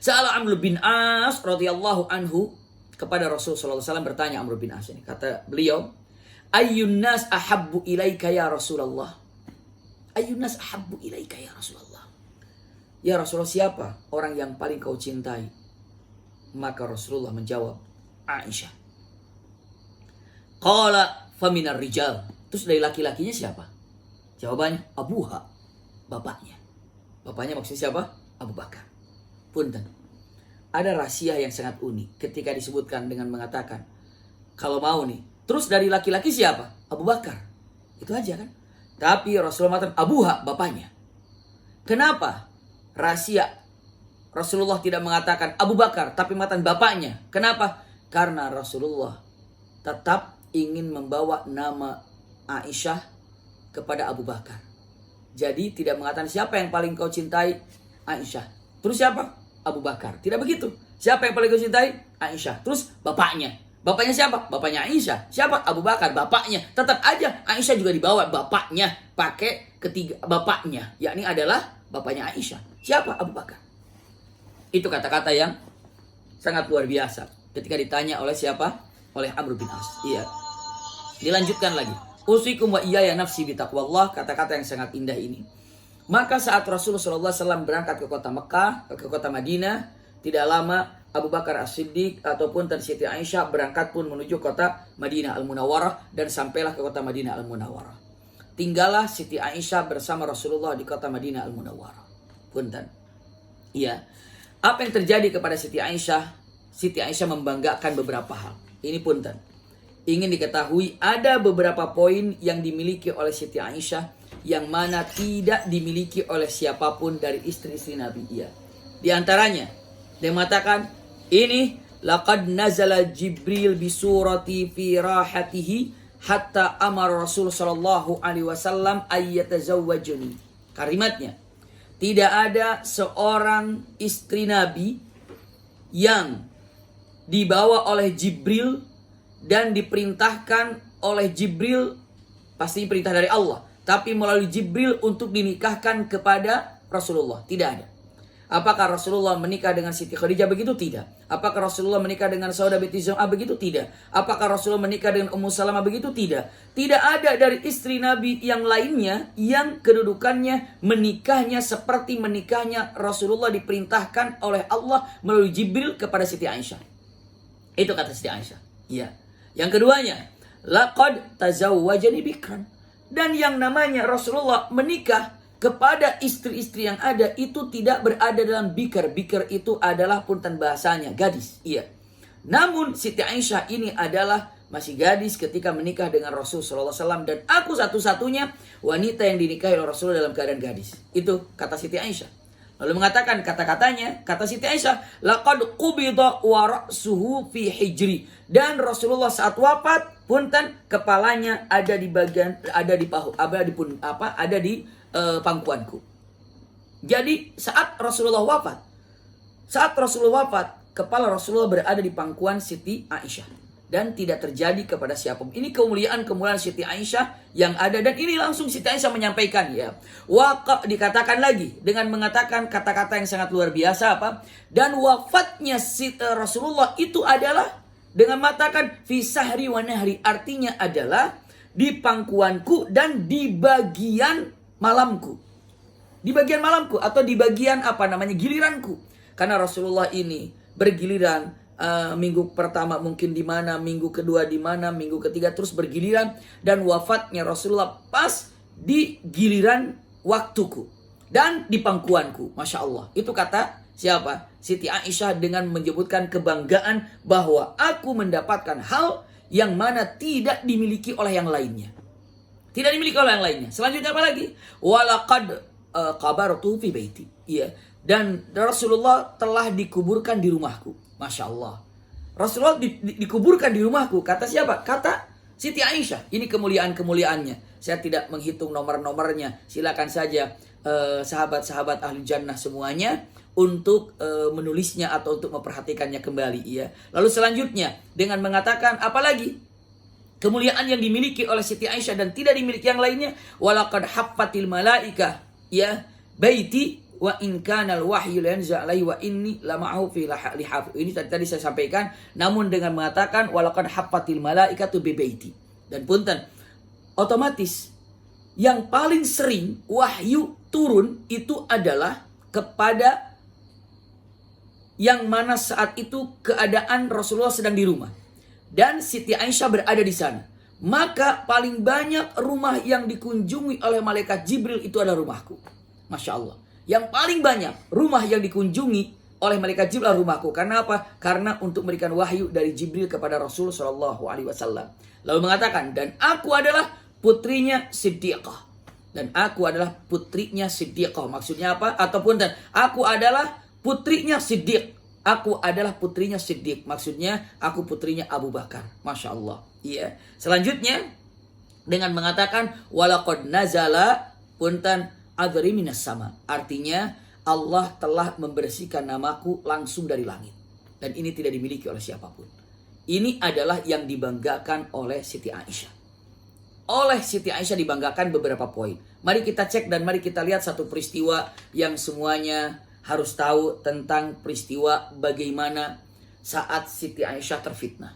Sa'ala Amr bin As radhiyallahu anhu, kepada Rasul sallallahu alaihi wasallam bertanya Amr bin As ini. Kata beliau, "Ayyun nas ahabbu ilaika ya Rasulullah?" Ayyun nas ahabbu ilaika ya Rasulullah? Ya Rasulullah, siapa orang yang paling kau cintai? Maka Rasulullah menjawab, Aisyah. Qala faminar rijal. Terus dari laki-lakinya siapa? Jawabannya Abuha, bapaknya. Bapaknya maksudnya siapa? Abu Bakar. Punten. Ada rahasia yang sangat unik ketika disebutkan dengan mengatakan, kalau mau nih, terus dari laki-laki siapa? Abu Bakar. Itu aja kan. Tapi Rasulullah mengatakan Abuha, bapaknya. Kenapa rahasia Rasulullah tidak mengatakan Abu Bakar, tapi mengatakan bapaknya? Kenapa? Karena Rasulullah tetap ingin membawa nama Aisyah kepada Abu Bakar. Jadi tidak mengatakan siapa yang paling kau cintai? Aisyah. Terus siapa? Abu Bakar. Tidak begitu. Siapa yang paling kau cintai? Aisyah. Terus bapaknya. Bapaknya siapa? Bapaknya Aisyah. Siapa? Abu Bakar. Bapaknya. Tetap aja Aisyah juga dibawa bapaknya. Pakai ketiga bapaknya. Yakni adalah bapaknya Aisyah. Siapa? Abu Bakar. Itu kata-kata yang sangat luar biasa. Ketika ditanya oleh siapa? Oleh Amr bin As. Iya. Dilanjutkan lagi. Usikum wa iyaya nafsi bitaqwallah. Kata-kata yang sangat indah ini. Maka saat Rasulullah SAW berangkat ke kota Mekah, ke kota Madinah, tidak lama Abu Bakar As-Siddiq ataupun Siti Aisyah berangkat pun menuju kota Madinah Al-Munawwarah dan sampailah ke kota Madinah Al-Munawwarah. Tinggallah Siti Aisyah bersama Rasulullah di kota Madinah Al-Munawwarah. Punten. Iya. Apa yang terjadi kepada Siti Aisyah? Siti Aisyah membanggakan beberapa hal. Ini punten. Ingin diketahui ada beberapa poin yang dimiliki oleh Siti Aisyah yang mana tidak dimiliki oleh siapapun dari istri-istri Nabi. Iya. Di antaranya, dia mengatakan, ini laqad nazala Jibril bi surati fi rahatihi hatta amara Rasul sallallahu alaihi wasallam ayyatazawwajuni. Kalimatnya, tidak ada seorang istri Nabi yang dibawa oleh Jibril dan diperintahkan oleh Jibril, pasti perintah dari Allah, tapi melalui Jibril untuk dinikahkan kepada Rasulullah. Tidak ada. Apakah Rasulullah menikah dengan Siti Khadijah? Begitu tidak. Apakah Rasulullah menikah dengan Saudah binti Zam'ah? Begitu tidak. Apakah Rasulullah menikah dengan Ummu Salamah? Begitu tidak. Tidak ada dari istri Nabi yang lainnya yang kedudukannya menikahnya seperti menikahnya Rasulullah diperintahkan oleh Allah melalui Jibril kepada Siti Aisyah. Itu kata Siti Aisyah. Iya. Yang keduanya, laqad tazawwajani bikran. Dan yang namanya Rasulullah menikah kepada istri-istri yang ada itu tidak berada dalam bikar. Bikar itu adalah punten bahasanya gadis. Iya. Namun Siti Aisyah ini adalah masih gadis ketika menikah dengan Rasul sallallahu alaihi wasallam, dan aku satu-satunya wanita yang dinikahi oleh Rasulullah dalam keadaan gadis. Itu kata Siti Aisyah. Lalu mengatakan kata-katanya, kata Siti Aisyah, laqad qubida wa ra'suhu fi hijri. Dan Rasulullah saat wafat, punten, kepalanya ada di bagian, ada di pahu, ada di pangkuanku. Jadi saat Rasulullah wafat, kepala Rasulullah berada di pangkuan Siti Aisyah. Dan tidak terjadi kepada siapapun. Ini kemuliaan Siti Aisyah yang ada. Dan ini langsung Siti Aisyah menyampaikan, ya. Dikatakan lagi dengan mengatakan kata-kata yang sangat luar biasa, apa? Dan wafatnya Rasulullah itu adalah dengan mengatakan fi sahri wa nahri, artinya adalah di pangkuanku dan di bagian malamku. Di bagian malamku atau di bagian giliranku. Karena Rasulullah ini bergiliran, minggu pertama mungkin di mana, minggu kedua di mana, minggu ketiga terus bergiliran, dan wafatnya Rasulullah pas di giliran waktuku dan di pangkuanku. Masya Allah. Itu kata siapa? Siti Aisyah dengan menyebutkan kebanggaan bahwa aku mendapatkan hal yang mana tidak dimiliki oleh yang lainnya. Tidak dimiliki oleh yang lainnya. Selanjutnya apa lagi? Walaqad qabartu fi baiti. Iya. Dan Rasulullah telah dikuburkan di rumahku. Masya Allah. Rasulullah dikuburkan di rumahku. Kata siapa? Kata Siti Aisyah. Ini kemuliaan-kemuliaannya. Saya tidak menghitung nomor-nomornya. Silakan saja sahabat-sahabat ahli jannah semuanya untuk menulisnya atau untuk memperhatikannya kembali. Ya. Lalu selanjutnya dengan mengatakan apalagi kemuliaan yang dimiliki oleh Siti Aisyah dan tidak dimiliki yang lainnya. Walaqad haffatil malaikah ya baiti wa in kana al-wahyu yanza alaihi wa inni lama'ahu fi lihaf. Ini tadi saya sampaikan, namun dengan mengatakan walaqad haffatil malaikatu bi baiti. Dan punten, otomatis yang paling sering wahyu turun itu adalah kepada yang mana saat itu keadaan Rasulullah sedang di rumah dan Siti Aisyah berada di sana. Maka paling banyak rumah yang dikunjungi oleh malaikat Jibril itu adalah rumahku. Masya Allah. Yang paling banyak rumah yang dikunjungi oleh malaikat Jibril adalah rumahku. Karena apa? Karena untuk memberikan wahyu dari Jibril kepada Rasul SAW. Lalu mengatakan, dan aku adalah putrinya Siddiqah. Dan aku adalah putrinya Siddiqah. Maksudnya apa? Ataupun dan aku adalah putrinya Siddiq. Aku adalah putrinya Siddiq. Maksudnya aku putrinya Abu Bakar. Masya Allah. Iya. Selanjutnya dengan mengatakan walaqad nazala puntan adri minas sama. Artinya Allah telah membersihkan namaku langsung dari langit. Dan ini tidak dimiliki oleh siapapun. Ini adalah yang dibanggakan oleh Siti Aisyah. Oleh Siti Aisyah dibanggakan beberapa poin. Mari kita cek dan mari kita lihat satu peristiwa yang semuanya harus tahu tentang peristiwa bagaimana saat Siti Aisyah terfitnah.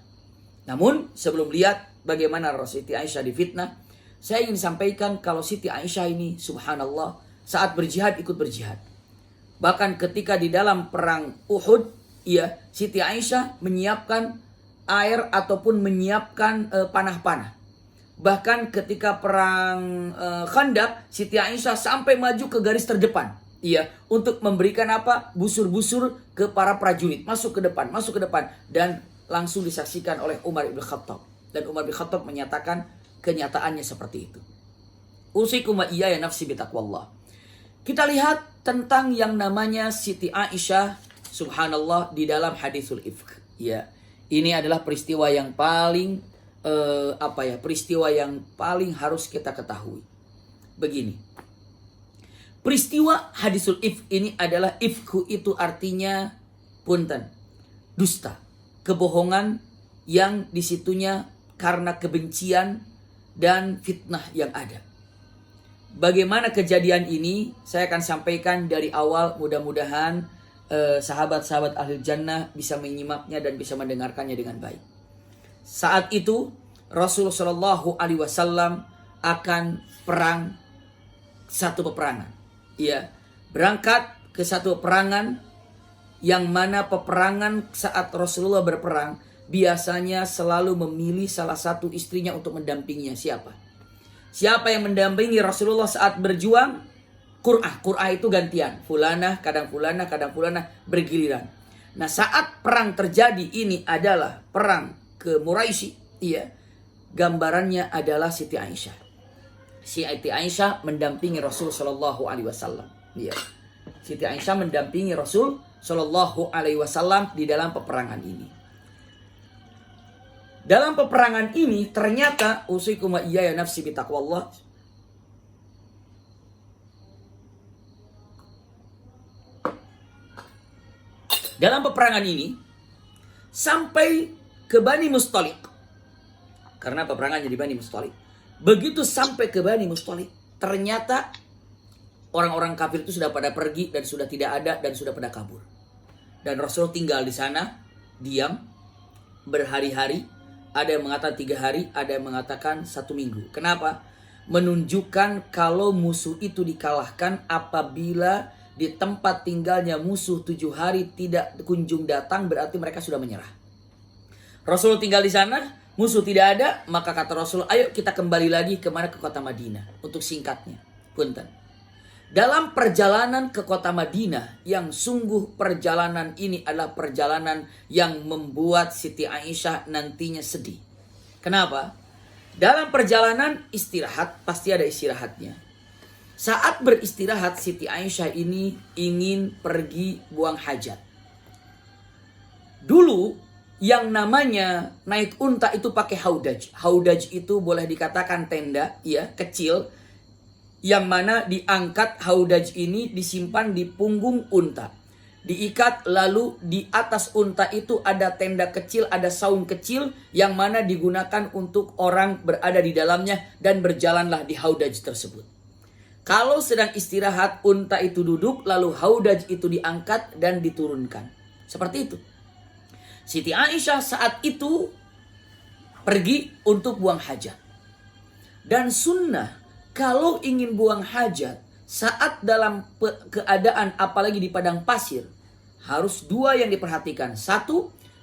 Namun sebelum lihat bagaimana Siti Aisyah difitnah, saya ingin sampaikan kalau Siti Aisyah ini subhanallah saat berjihad ikut berjihad. Bahkan ketika di dalam perang Uhud, ya, Siti Aisyah menyiapkan air ataupun menyiapkan panah-panah. Bahkan ketika perang Khandaq, Siti Aisyah sampai maju ke garis terdepan. Iya, untuk memberikan apa? Busur-busur ke para prajurit. Masuk ke depan. Dan langsung disaksikan oleh Umar ibn Khattab. Dan Umar ibn Khattab menyatakan kenyataannya seperti itu. Usikum wa iyaya nafsi bitaqwallah. Kita lihat tentang yang namanya Siti Aisyah, subhanallah, di dalam hadisul ifk. Ya, ini adalah peristiwa yang paling, peristiwa yang paling harus kita ketahui. Begini. Peristiwa hadisul ifk ini adalah ifku itu artinya punten, dusta, kebohongan yang disitunya karena kebencian dan fitnah yang ada. Bagaimana kejadian ini saya akan sampaikan dari awal, mudah-mudahan sahabat-sahabat ahli jannah bisa menyimaknya dan bisa mendengarkannya dengan baik. Saat itu Rasulullah SAW akan perang satu peperangan. Ya, berangkat ke satu peperangan yang mana peperangan saat Rasulullah berperang biasanya selalu memilih salah satu istrinya untuk mendampinginya. Siapa? Siapa yang mendampingi Rasulullah saat berjuang? Qur'ah itu gantian. Fulanah, kadang fulanah bergiliran. Nah, saat perang terjadi ini adalah perang ke Quraisy, iya. Gambarannya adalah Siti Aisyah. Siti Aisyah mendampingi Rasul Shallallahu Alaihi Wasallam. Ya. Siti Aisyah mendampingi Rasul Shallallahu Alaihi Wasallam di dalam peperangan ini. Dalam peperangan ini ternyata usikum wa iyaya nafsi bitaqwallah. Dalam peperangan ini sampai ke Bani Mustaliq. Karena peperangannya di Bani Mustaliq. Begitu sampai ke Bani Mustaliq, ternyata orang-orang kafir itu sudah pada pergi dan sudah tidak ada dan sudah pada kabur. Dan Rasul tinggal di sana, diam, berhari-hari. Ada yang mengatakan 3 hari, ada yang mengatakan 1 minggu. Kenapa? Menunjukkan kalau musuh itu dikalahkan apabila di tempat tinggalnya musuh 7 hari tidak kunjung datang, berarti mereka sudah menyerah. Rasul tinggal di sana, musuh tidak ada, maka kata Rasul, ayo kita kembali lagi kemana? Ke kota Madinah. Untuk singkatnya, punten. Dalam perjalanan ke kota Madinah, yang sungguh perjalanan ini adalah perjalanan yang membuat Siti Aisyah nantinya sedih. Kenapa? Dalam perjalanan istirahat, pasti ada istirahatnya. Saat beristirahat, Siti Aisyah ini ingin pergi buang hajat. Dulu, yang namanya naik unta itu pakai haudaj. Haudaj itu boleh dikatakan tenda, ya, kecil, yang mana diangkat haudaj ini disimpan di punggung unta. Diikat, lalu di atas unta itu ada tenda kecil, ada saung kecil yang mana digunakan untuk orang berada di dalamnya dan berjalanlah di haudaj tersebut. Kalau sedang istirahat, unta itu duduk, lalu haudaj itu diangkat dan diturunkan. Seperti itu. Siti Aisyah saat itu pergi untuk buang hajat. Dan sunnah kalau ingin buang hajat saat dalam keadaan apalagi di padang pasir, harus 2 yang diperhatikan. 1,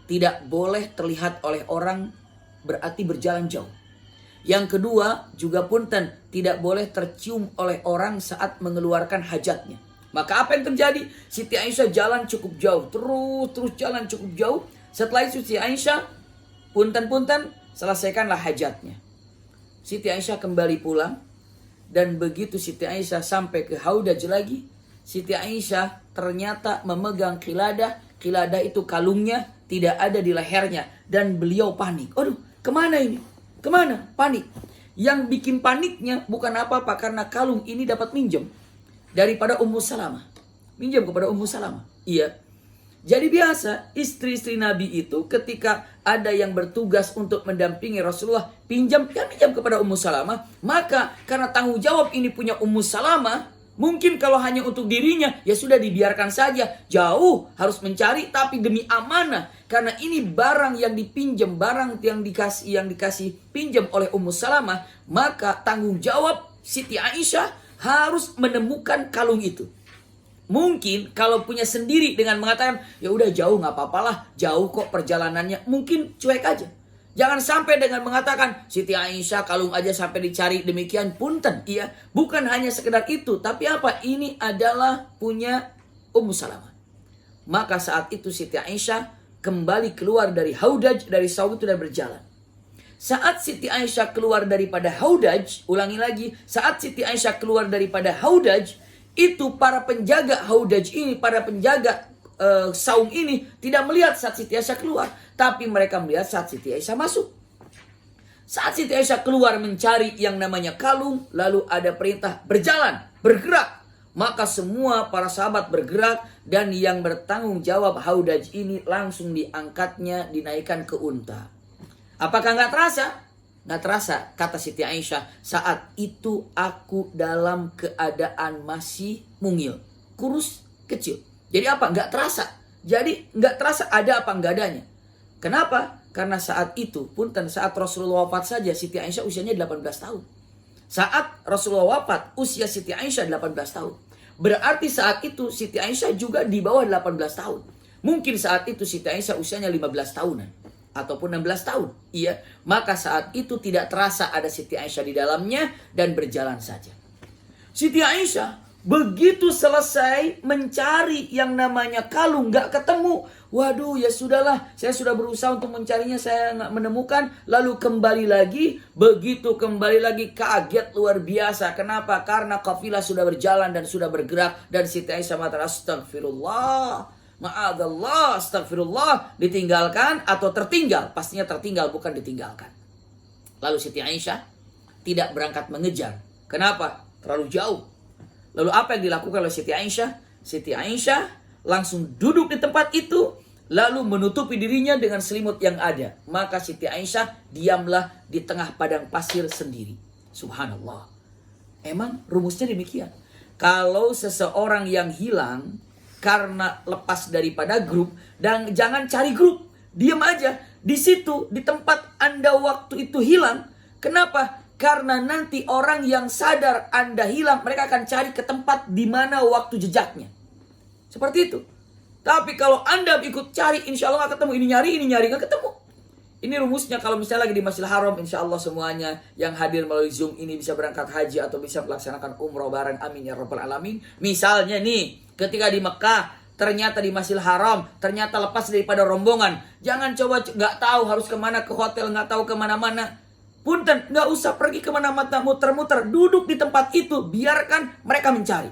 tidak boleh terlihat oleh orang, berarti berjalan jauh. Yang kedua, juga punten, tidak boleh tercium oleh orang saat mengeluarkan hajatnya. Maka apa yang terjadi? Siti Aisyah jalan cukup jauh, terus jalan cukup jauh. Setelah itu Siti Aisyah, punten, selesaikanlah hajatnya. Siti Aisyah kembali pulang. Dan begitu Siti Aisyah sampai ke haudaj lagi, Siti Aisyah ternyata memegang qiladah. Qiladah itu kalungnya tidak ada di lehernya. Dan beliau panik. Aduh, kemana ini? Kemana? Panik. Yang bikin paniknya bukan apa-apa, karena kalung ini dapat minjem daripada Ummu Salamah. Minjem kepada Ummu Salamah. Iya. Jadi biasa istri-istri Nabi itu ketika ada yang bertugas untuk mendampingi Rasulullah, pinjam kepada Ummu Salamah. Maka karena tanggung jawab ini punya Ummu Salamah, mungkin kalau hanya untuk dirinya, ya sudah dibiarkan saja. Jauh harus mencari, tapi demi amanah. Karena ini barang yang dipinjam, barang yang dikasih pinjam oleh Ummu Salamah, maka tanggung jawab Siti Aisyah harus menemukan kalung itu. Mungkin kalau punya sendiri dengan mengatakan, ya udah jauh nggak apa-apalah, jauh kok perjalanannya, mungkin cuek aja. Jangan sampai dengan mengatakan Siti Aisyah kalung aja sampai dicari, demikian punten. Iya, bukan hanya sekedar itu, tapi apa? Ini adalah punya Ummu Salamah. Maka saat itu Siti Aisyah kembali keluar dari haudaj, dari saung itu dan berjalan. Saat Siti Aisyah keluar daripada haudaj, ulangi lagi, saat Siti Aisyah keluar daripada haudaj, itu para penjaga haudaj ini, para penjaga saung ini tidak melihat saat Siti Aisyah keluar, tapi mereka melihat saat Siti Aisyah masuk. Saat Siti Aisyah keluar mencari yang namanya kalung, lalu ada perintah berjalan, bergerak. Maka semua para sahabat bergerak dan yang bertanggung jawab haudaj ini langsung diangkatnya, dinaikkan ke unta. Apakah nggak terasa? Nggak terasa, kata Siti Aisyah, saat itu aku dalam keadaan masih mungil, kurus, kecil. Jadi apa? Nggak terasa. Jadi nggak terasa ada apa nggak adanya. Kenapa? Karena saat itu, punten, saat Rasulullah wafat saja Siti Aisyah usianya 18 tahun. Saat Rasulullah wafat, usia Siti Aisyah 18 tahun. Berarti saat itu Siti Aisyah juga di bawah 18 tahun. Mungkin saat itu Siti Aisyah usianya 15 tahunan. Ataupun 16 tahun. Iya. Maka saat itu tidak terasa ada Siti Aisyah di dalamnya dan berjalan saja. Siti Aisyah begitu selesai mencari yang namanya kalung, gak ketemu. Waduh, ya sudahlah, saya sudah berusaha untuk mencarinya, saya gak menemukan. Lalu kembali lagi. Begitu kembali lagi kaget luar biasa. Kenapa? Karena kafilah sudah berjalan dan sudah bergerak. Dan Siti Aisyah mengatakan, astagfirullah, ma'adallah, astagfirullah, ditinggalkan atau tertinggal. Pastinya tertinggal, bukan ditinggalkan. Lalu Siti Aisyah tidak berangkat mengejar. Kenapa? Terlalu jauh. Lalu apa yang dilakukan oleh Siti Aisyah? Siti Aisyah langsung duduk di tempat itu, lalu menutupi dirinya dengan selimut yang ada. Maka Siti Aisyah diamlah di tengah padang pasir sendiri. Subhanallah. Emang rumusnya demikian. Kalau seseorang yang hilang karena lepas daripada grup, dan jangan cari grup, diam aja di situ, di tempat Anda waktu itu hilang. Kenapa? Karena nanti orang yang sadar Anda hilang, mereka akan cari ke tempat di mana waktu jejaknya. Seperti itu. Tapi kalau Anda ikut cari, insya Allah nggak ketemu. Ini nyari nggak ketemu. Ini rumusnya kalau misalnya lagi di Masjidil Haram, insya Allah semuanya yang hadir melalui Zoom ini bisa berangkat haji atau bisa melaksanakan umroh bareng. Amin ya rabbal alamin. Misalnya nih, ketika di Mekah, ternyata di Masjidil Haram, ternyata lepas daripada rombongan. Jangan coba nggak tahu harus kemana, ke hotel, nggak tahu kemana-mana. Punten, nggak usah pergi kemana-mana, muter-muter. Duduk di tempat itu, biarkan mereka mencari.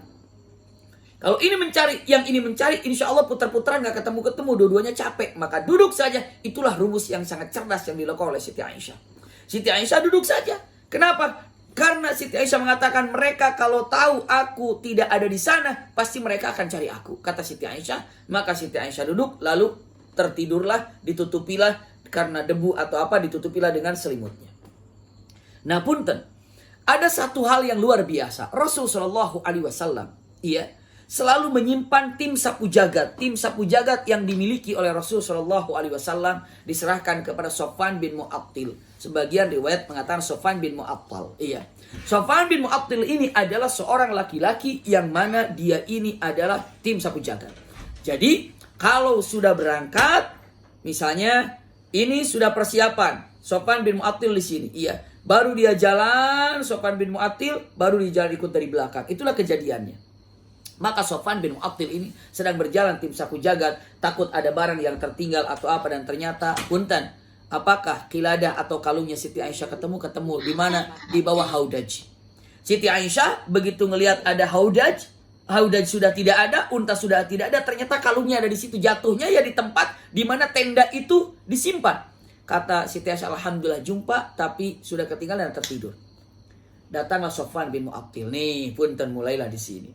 Kalau ini mencari, yang ini mencari, insya Allah putar-putaran gak ketemu-ketemu, dua-duanya capek. Maka duduk saja. Itulah rumus yang sangat cerdas yang dilakukan oleh Siti Aisyah. Siti Aisyah duduk saja. Kenapa? Karena Siti Aisyah mengatakan mereka kalau tahu aku tidak ada di sana, pasti mereka akan cari aku. Kata Siti Aisyah. Maka Siti Aisyah duduk, lalu tertidurlah, ditutupilah karena debu atau apa, ditutupilah dengan selimutnya. Nah punten, ada satu hal yang luar biasa. Rasulullah SAW, selalu menyimpan tim sapu jagat. Tim sapu jagat yang dimiliki oleh Rasulullah SAW diserahkan kepada Sofwan bin Mu'attil. Sebagian riwayat mengatakan Sofwan bin Mu'attal. Sofwan bin Mu'attil ini adalah seorang laki-laki yang mana dia ini adalah tim sapu jagat. Jadi kalau sudah berangkat, misalnya ini sudah persiapan, Sofwan bin Mu'attil di sini. Baru dia jalan, Sofwan bin Mu'attil baru dia jalan ikut dari belakang. Itulah kejadiannya. Maka Sofwan bin Mu'attil ini sedang berjalan tim sapu jagat, takut ada barang yang tertinggal atau apa, dan ternyata punten, apakah kiladah atau kalungnya Siti Aisyah ketemu di mana? Di bawah haudaj. Siti Aisyah begitu ngelihat ada haudaj sudah tidak ada, unta sudah tidak ada, ternyata kalungnya ada di situ, jatuhnya ya di tempat di mana tenda itu disimpan. Kata Siti Aisyah, alhamdulillah jumpa, tapi sudah ketinggalan dan tertidur. Datanglah Sofwan bin Mu'attil. Nih, punten, mulailah di sini.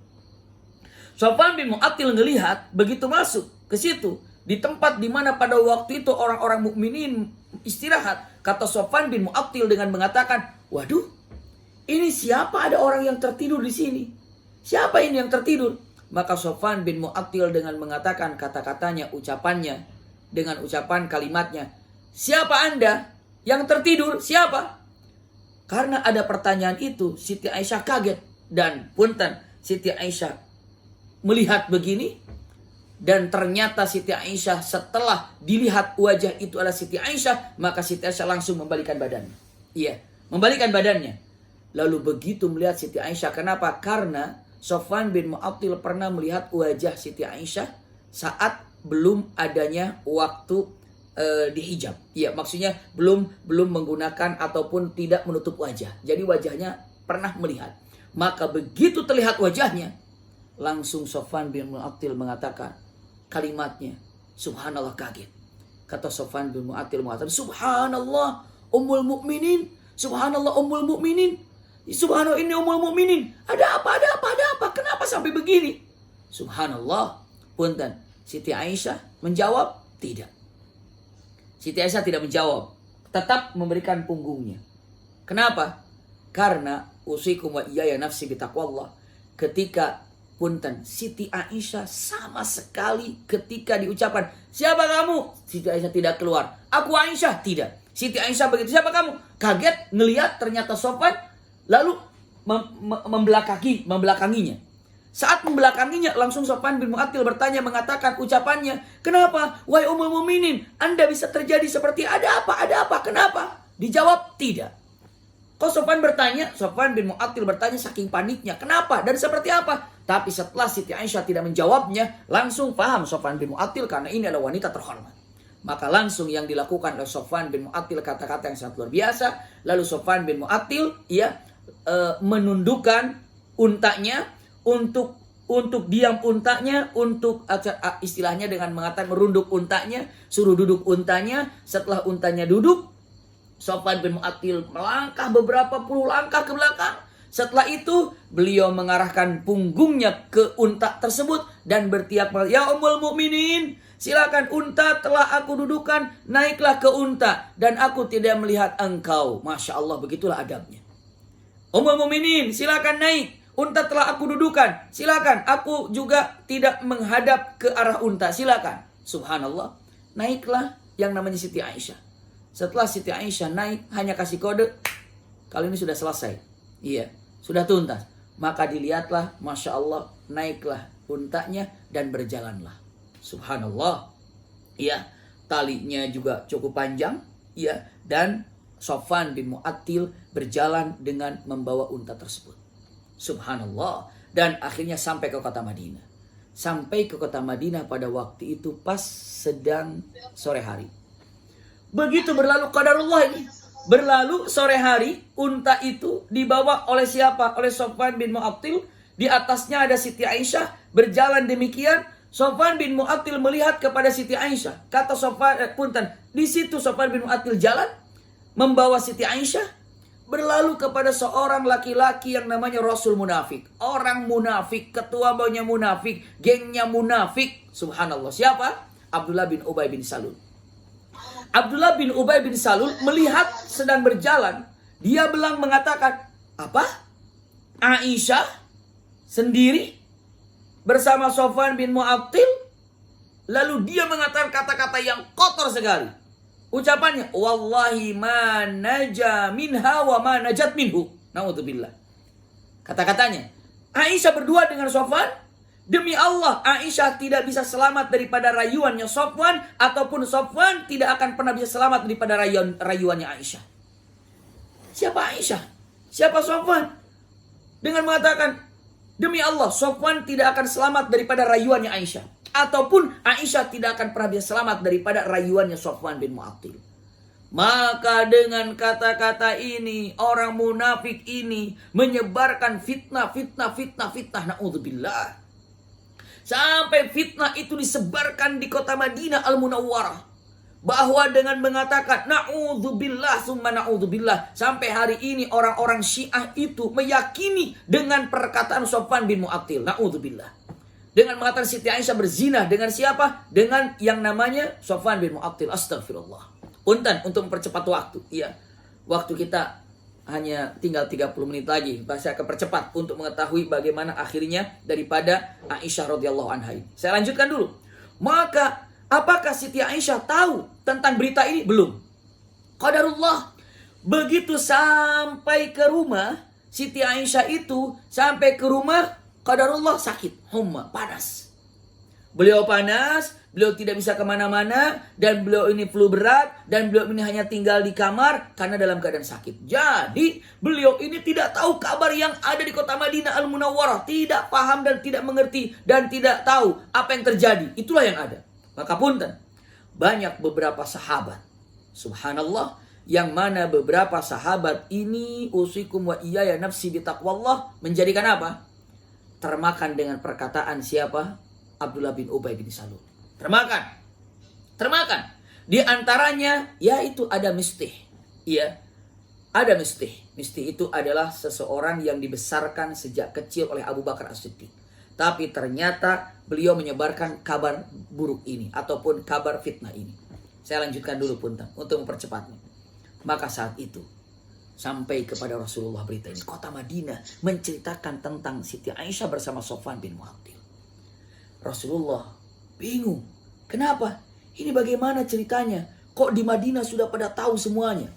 Sofwan bin Mu'attil ngelihat begitu masuk ke situ di tempat di mana pada waktu itu orang-orang mukminin istirahat. Kata Sofwan bin Mu'attil dengan mengatakan, waduh, ini siapa, ada orang yang tertidur di sini? Siapa ini yang tertidur? Maka Sofwan bin Mu'attil dengan mengatakan kata-katanya, ucapannya, dengan ucapan kalimatnya, siapa Anda yang tertidur? Siapa? Karena ada pertanyaan itu, Siti Aisyah kaget. Dan punten, Siti Aisyah melihat begini, dan ternyata Siti Aisyah setelah dilihat wajah itu adalah Siti Aisyah, maka Siti Aisyah langsung membalikan badannya. Membalikan badannya. Lalu begitu melihat Siti Aisyah, kenapa? Karena Sofwan bin Mu'attil pernah melihat wajah Siti Aisyah saat belum adanya waktu dihijab. Maksudnya belum menggunakan ataupun tidak menutup wajah. Jadi wajahnya pernah melihat. Maka begitu terlihat wajahnya, langsung Sofwan bin Mu'attil mengatakan kalimatnya, subhanallah, kaget. Kata Sofwan bin Mu'attil mengatakan, subhanallah ummul mukminin, subhanallah ummul mukminin, subhanallah ini ummul mukminin. Ada apa? Kenapa sampai begini? Subhanallah. Punten, Siti Aisyah menjawab tidak. Siti Aisyah tidak menjawab, tetap memberikan punggungnya. Kenapa? Karena usikum wa iyaya nafsi bitaqwallah. Ketika punten, Siti Aisyah sama sekali ketika diucapkan, siapa kamu? Siti Aisyah tidak keluar. Aku Aisyah, tidak. Siti Aisyah begitu, siapa kamu? Kaget ngelihat ternyata Sofwan, lalu membelakanginya. Saat membelakanginya, langsung Sofwan bin Mu'attil bertanya, mengatakan ucapannya, kenapa? Wahai ummul mukminin, Anda bisa terjadi seperti ada apa? Kenapa? Dijawab tidak. Kok Sofwan bin Mu'attil bertanya saking paniknya, kenapa dan seperti apa? Tapi setelah Siti Aisyah tidak menjawabnya, langsung paham Sofwan bin Mu'attil karena ini adalah wanita terhormat. Maka langsung yang dilakukan oleh Sofwan bin Mu'attil kata-kata yang sangat luar biasa. Lalu Sofwan bin Mu'attil menundukkan untanya untuk diam untanya, untuk istilahnya dengan mengatakan merunduk untanya, suruh duduk untanya. Setelah untanya duduk, Sofwan bin Mu'attil melangkah beberapa puluh langkah ke belakang. Setelah itu beliau mengarahkan punggungnya ke unta tersebut dan bertiak, ya ummul mukminin, silakan, unta telah aku dudukan, naiklah ke unta dan aku tidak melihat engkau. Masya Allah, begitulah adabnya. Ummul mukminin, silakan naik, unta telah aku dudukan, silakan, aku juga tidak menghadap ke arah unta, silakan. Subhanallah, naiklah yang namanya Siti Aisyah. Setelah Siti Aisyah naik, hanya kasih kode, kali ini sudah selesai. Sudah tuntas. Maka dilihatlah, Masya Allah, naiklah untanya dan berjalanlah. Subhanallah. Ya, talinya juga cukup panjang, ya, dan Sofwan bin Mu'attil berjalan dengan membawa unta tersebut. Subhanallah. Dan akhirnya sampai ke kota Madinah. Sampai ke kota Madinah pada waktu itu pas sedang sore hari. Begitu berlalu qadarullah ini. Berlalu sore hari, unta itu dibawa oleh siapa? Oleh Sofwan bin Mu'attil. Di atasnya ada Siti Aisyah. Berjalan demikian, Sofwan bin Mu'attil melihat kepada Siti Aisyah. Kata Sofwan, di situ Sofwan bin Mu'attil jalan, membawa Siti Aisyah, berlalu kepada seorang laki-laki yang namanya Rasul Munafik. Orang munafik, ketua baunya munafik, gengnya munafik. Subhanallah. Siapa? Abdullah bin Ubay bin Salul. Abdullah bin Ubay bin Salul melihat sedang berjalan. Dia bilang mengatakan, apa? Aisyah sendiri bersama Sofwan bin Mu'attil? Lalu dia mengatakan kata-kata yang kotor sekali. Ucapannya, wallahi ma naja minha wa ma najat minhu. Na'udzubillah. Kata-katanya, Aisyah berdua dengan Sofwan, demi Allah Aisyah tidak bisa selamat daripada rayuannya Sofwan, ataupun Sofwan tidak akan pernah bisa selamat daripada rayuannya Aisyah. Siapa Aisyah? Siapa Sofwan? Dengan mengatakan, demi Allah Sofwan tidak akan selamat daripada rayuannya Aisyah, ataupun Aisyah tidak akan pernah bisa selamat daripada rayuannya Sofwan bin Mu'attil. Maka dengan kata-kata ini, orang munafik ini menyebarkan fitnah. Na'udzubillah. Sampai fitnah itu disebarkan di kota Madinah Al-Munawwarah. Bahwa dengan mengatakan na'udzubillah summa na'udzubillah. Sampai hari ini orang-orang Syiah itu meyakini dengan perkataan Sofwan bin Mu'attil. Na'udzubillah. Dengan mengatakan Siti Aisyah berzina dengan siapa? Dengan yang namanya Sofwan bin Mu'attil. Astagfirullah. Punten untuk mempercepat waktu. Iya. Waktu kita hanya tinggal 30 menit lagi. Saya akan percepat untuk mengetahui bagaimana akhirnya daripada Aisyah radhiyallahu anha. Saya lanjutkan dulu. Maka apakah Siti Aisyah tahu tentang berita ini? Belum. Qadarullah. Begitu sampai ke rumah, Siti Aisyah itu sampai ke rumah, qadarullah sakit, humma, panas. Beliau panas, beliau tidak bisa kemana-mana, dan beliau ini flu berat, dan beliau ini hanya tinggal di kamar karena dalam keadaan sakit. Jadi beliau ini tidak tahu kabar yang ada di kota Madinah Al-Munawwarah, tidak paham dan tidak mengerti, dan tidak tahu apa yang terjadi. Itulah yang ada. Maka punten, banyak beberapa sahabat, subhanallah, yang mana beberapa sahabat ini usikum wa iyaya nafsi bitaqwallah, menjadikan apa? Termakan dengan perkataan siapa? Abdullah bin Ubay bin Salul. Termakan. Di antaranya yaitu ada Mistih. Iya. Ada Mistih. Mistih itu adalah seseorang yang dibesarkan sejak kecil oleh Abu Bakar As-Siddiq. Tapi ternyata beliau menyebarkan kabar buruk ini ataupun kabar fitnah ini. Saya lanjutkan dulu punten untuk mempercepatnya. Maka saat itu sampai kepada Rasulullah berita ini. Kota Madinah menceritakan tentang Siti Aisyah bersama Sofwan bin Mu'attil. Rasulullah bingung. Kenapa? Ini bagaimana ceritanya? Kok di Madinah sudah pada tahu semuanya?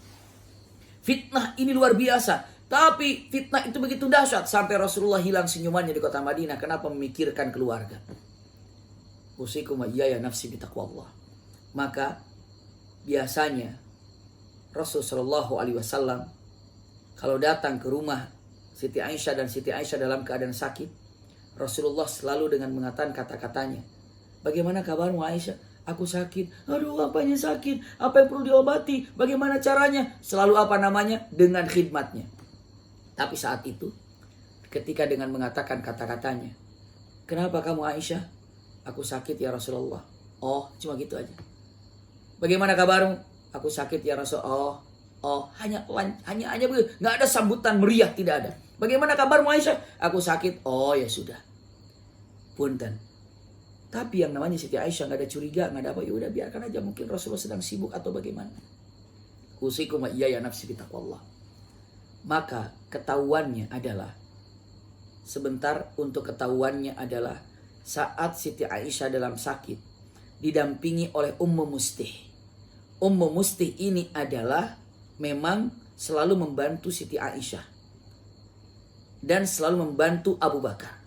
Fitnah ini luar biasa. Tapi fitnah itu begitu dahsyat. Sampai Rasulullah hilang senyumannya di kota Madinah. Kenapa? Memikirkan keluarga. Usikum wa iyaya nafsi bitaqwallah. Maka biasanya Rasulullah SAW kalau datang ke rumah Siti Aisyah dan Siti Aisyah dalam keadaan sakit, Rasulullah selalu dengan mengatakan kata-katanya, bagaimana kabarmu Aisyah? Aku sakit. Aduh, apanya sakit? Apa yang perlu diobati? Bagaimana caranya? Selalu apa namanya? Dengan khidmatnya. Tapi saat itu, ketika dengan mengatakan kata-katanya, kenapa kamu Aisyah? Aku sakit ya Rasulullah. Oh, cuma gitu aja. Bagaimana kabarmu? Aku sakit ya Rasulullah. Hanya begitu. Nggak ada sambutan meriah, tidak ada. Bagaimana kabarmu Aisyah? Aku sakit. Oh ya sudah. Punten. Tapi yang namanya Siti Aisyah nggak ada curiga, nggak ada apa. Ya udah biarkan aja. Mungkin Rasulullah sedang sibuk atau bagaimana. Usikum wa iyaya nafsi bitaqwallah. Maka ketahuannya adalah adalah saat Siti Aisyah dalam sakit didampingi oleh Ummu Mustih. Ummu Mustih ini adalah memang selalu membantu Siti Aisyah dan selalu membantu Abu Bakar.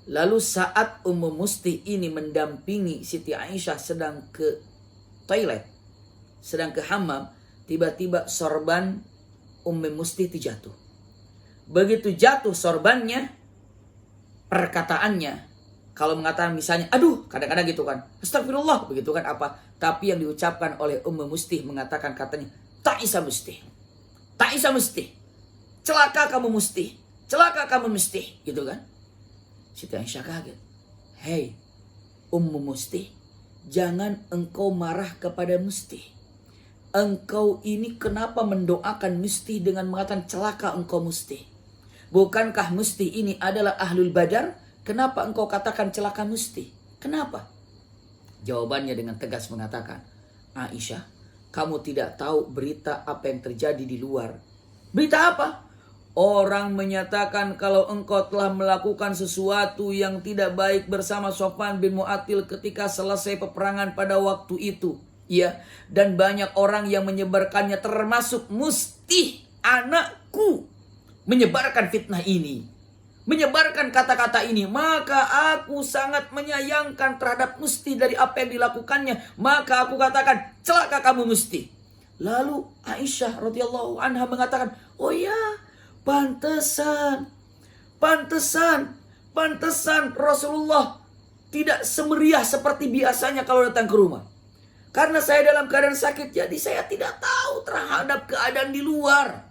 Lalu saat Ummu Mustih ini mendampingi Siti Aisyah sedang ke toilet, sedang ke hammam, tiba-tiba sorban Ummu Mustih itu jatuh. Begitu jatuh sorbannya, perkataannya, kalau mengatakan misalnya, aduh, kadang-kadang gitu kan, astagfirullah, begitu kan apa. Tapi yang diucapkan oleh Ummu Mustih mengatakan katanya, Ta'isa Mustih, Ta'isa Mustih, celaka kamu Mustih, celaka kamu Mustih, gitu kan. Siti Aisyah kaget. Hei, Ummu Mustih, jangan engkau marah kepada Mustih. Engkau ini kenapa mendoakan Mustih dengan mengatakan celaka engkau Mustih? Bukankah Mustih ini adalah Ahlul Badar? Kenapa engkau katakan celaka Mustih? Kenapa? Jawabannya dengan tegas mengatakan, Aisyah, kamu tidak tahu berita apa yang terjadi di luar. Berita apa? Orang menyatakan kalau engkau telah melakukan sesuatu yang tidak baik bersama Sofwan bin Mu'attil ketika selesai peperangan pada waktu itu. Ya, dan banyak orang yang menyebarkannya termasuk Mustih, anakku, menyebarkan fitnah ini, menyebarkan kata-kata ini. Maka aku sangat menyayangkan terhadap Mustih dari apa yang dilakukannya. Maka aku katakan, celaka kamu Mustih. Lalu Aisyah radhiyallahu anha mengatakan, oh ya, pantesan Rasulullah tidak semeriah seperti biasanya kalau datang ke rumah. Karena saya dalam keadaan sakit, jadi saya tidak tahu terhadap keadaan di luar.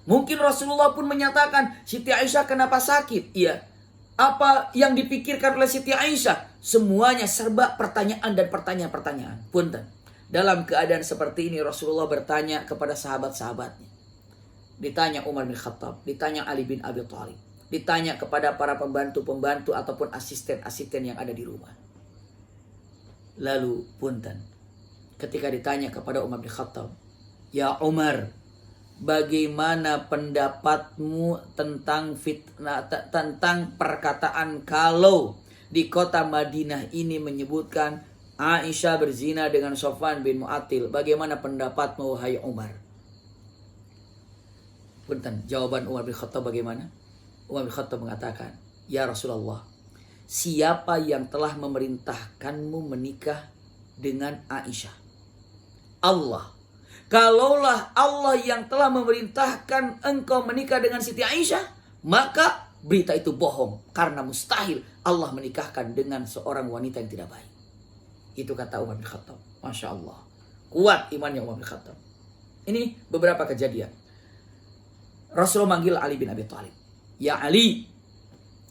Mungkin Rasulullah pun menyatakan, Siti Aisyah kenapa sakit? Iya. Apa yang dipikirkan oleh Siti Aisyah? Semuanya serba pertanyaan dan pertanyaan-pertanyaan. Punten. Dalam keadaan seperti ini Rasulullah bertanya kepada sahabat-sahabatnya. Ditanya Umar bin Khattab, ditanya Ali bin Abi Thalib, ditanya kepada para pembantu-pembantu ataupun asisten-asisten yang ada di rumah. Lalu punten, ketika ditanya kepada Umar bin Khattab, ya Umar, bagaimana pendapatmu tentang fitnah, tentang perkataan kalau di kota Madinah ini menyebutkan Aisyah berzina dengan Sofwan bin Mu'attil? Bagaimana pendapatmu wahai Umar? Punten, jawaban Umar bin Khattab bagaimana? Umar bin Khattab mengatakan, ya Rasulullah, siapa yang telah memerintahkanmu menikah dengan Aisyah? Allah. Kalaulah Allah yang telah memerintahkan engkau menikah dengan Siti Aisyah, maka berita itu bohong. Karena mustahil Allah menikahkan dengan seorang wanita yang tidak baik. Itu kata Umar bin Khattab. Masya Allah. Kuat imannya Umar bin Khattab. Ini beberapa kejadian. Rasulullah manggil Ali bin Abi Thalib. Ya Ali.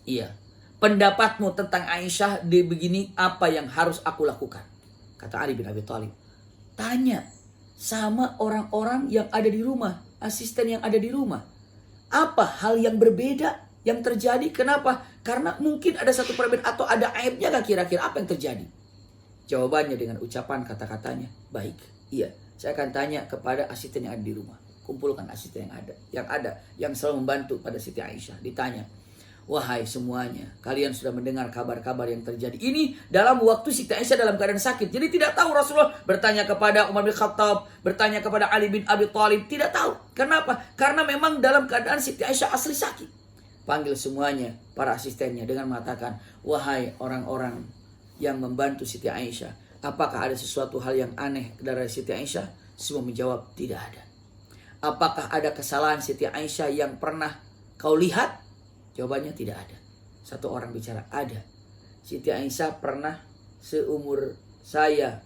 Iya. Pendapatmu tentang Aisyah di begini, apa yang harus aku lakukan? Kata Ali bin Abi Thalib. Tanya sama orang-orang yang ada di rumah, asisten yang ada di rumah. Apa hal yang berbeda yang terjadi? Kenapa? Karena mungkin ada satu perbedaan atau ada aibnya gak kira-kira apa yang terjadi? Jawabannya dengan ucapan kata-katanya, baik. Iya, saya akan tanya kepada asisten yang ada di rumah. Kumpulkan asisten yang selalu membantu pada Siti Aisyah. Ditanya, wahai semuanya, kalian sudah mendengar kabar-kabar yang terjadi ini dalam waktu Siti Aisyah dalam keadaan sakit. Jadi tidak tahu Rasulullah bertanya kepada Umar bin Khattab, bertanya kepada Ali bin Abi Thalib. Tidak tahu. Kenapa? Karena memang dalam keadaan Siti Aisyah asli sakit. Panggil semuanya, para asistennya dengan mengatakan, wahai orang-orang yang membantu Siti Aisyah, apakah ada sesuatu hal yang aneh dari Siti Aisyah? Semua menjawab, tidak ada. Apakah ada kesalahan Siti Aisyah yang pernah kau lihat? Jawabannya tidak ada. Satu orang bicara, ada. Siti Aisyah pernah seumur saya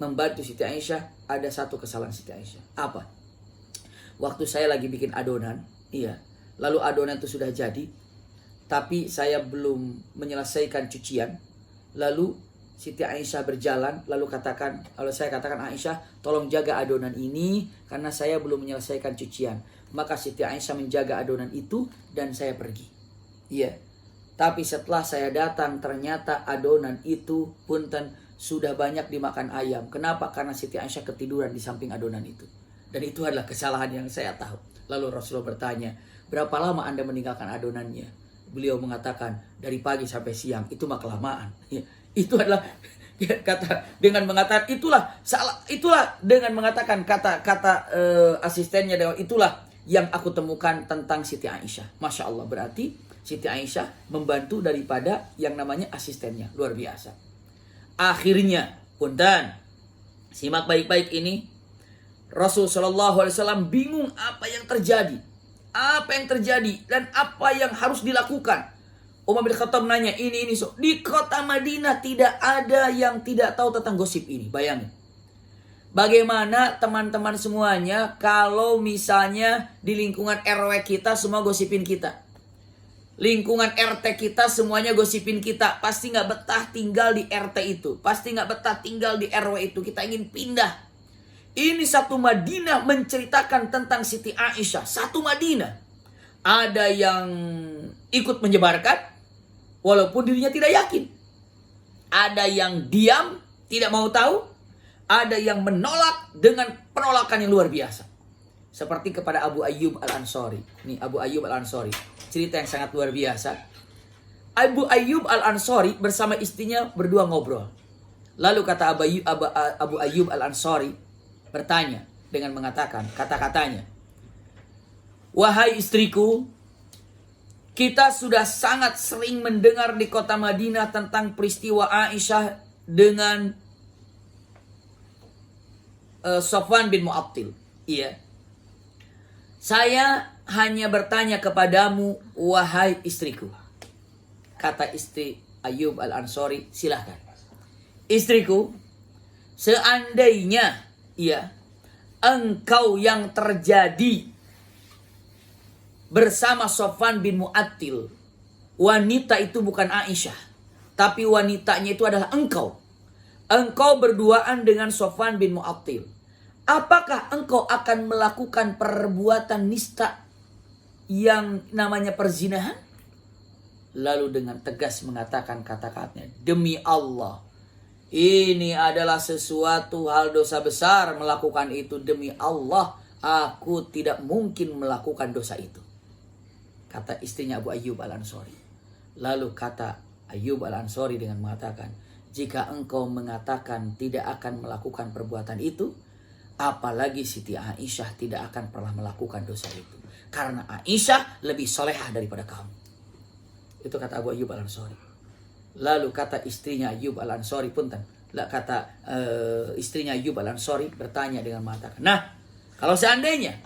membantu Siti Aisyah, ada satu kesalahan Siti Aisyah. Apa? Waktu saya lagi bikin adonan, iya. Lalu adonan itu sudah jadi, tapi saya belum menyelesaikan cucian. Lalu Siti Aisyah berjalan, lalu saya katakan Aisyah, tolong jaga adonan ini karena saya belum menyelesaikan cucian. Maka Siti Aisyah menjaga adonan itu dan saya pergi. Iya. Tapi setelah saya datang ternyata adonan itu punten sudah banyak dimakan ayam. Kenapa? Karena Siti Aisyah ketiduran di samping adonan itu. Dan itu adalah kesalahan yang saya tahu. Lalu Rasulullah bertanya, berapa lama Anda meninggalkan adonannya? Beliau mengatakan, dari pagi sampai siang. Itu mah kelamaan. Ya. Itu adalah kata dengan mengatakan itulah dengan mengatakan kata asistennya, itulah yang aku temukan tentang Siti Aisyah. Masya Allah, berarti Siti Aisyah membantu daripada yang namanya asistennya. Luar biasa. Akhirnya, punten, simak baik-baik ini. Rasulullah SAW bingung apa yang terjadi. Apa yang terjadi dan apa yang harus dilakukan. Umar bin Khattab nanya, ini. So. Di kota Madinah tidak ada yang tidak tahu tentang gosip ini. Bayangin. Bagaimana teman-teman semuanya kalau misalnya di lingkungan RW kita semua gosipin kita. Lingkungan RT kita semuanya gosipin kita. Pasti gak betah tinggal di RT itu. Pasti gak betah tinggal di RW itu. Kita ingin pindah. Ini satu Madinah menceritakan tentang Siti Aisyah. Satu Madinah. Ada yang ikut menyebarkan. Walaupun dirinya tidak yakin. Ada yang diam. Tidak mau tahu. Ada yang menolak dengan penolakan yang luar biasa. Seperti kepada Abu Ayyub Al-Ansari. Ini Abu Ayyub Al-Ansari. Cerita yang sangat luar biasa. Abu Ayyub Al-Ansari bersama istrinya berdua ngobrol. Lalu kata Abu Ayyub Al-Ansari bertanya dengan mengatakan kata-katanya. Wahai istriku, kita sudah sangat sering mendengar di kota Madinah tentang peristiwa Aisyah dengan Safwan bin Mu'attil. Iya. Saya hanya bertanya kepadamu, wahai istriku. Kata istri Ayyub Al-Ansari, silahkan. Istriku, seandainya engkau yang terjadi bersama Safwan bin Mu'attil, wanita itu bukan Aisyah, tapi wanitanya itu adalah engkau. Engkau berduaan dengan Safwan bin Mu'attil. Apakah engkau akan melakukan perbuatan nista yang namanya perzinahan? Lalu dengan tegas mengatakan kata-katanya, demi Allah, ini adalah sesuatu hal dosa besar melakukan itu. Demi Allah, aku tidak mungkin melakukan dosa itu. Kata istrinya Abu Ayyub Al-Ansari. Lalu kata Ayyub Al-Ansari dengan mengatakan, jika engkau mengatakan tidak akan melakukan perbuatan itu, apalagi Siti Aisyah tidak akan pernah melakukan dosa itu. Karena Aisyah lebih solehah daripada kamu. Itu kata Abu Ayyub Al-Ansari. Lalu kata istrinya Ayyub Al-Ansari istrinya Ayyub Al-Ansari bertanya dengan mengatakan, nah, kalau seandainya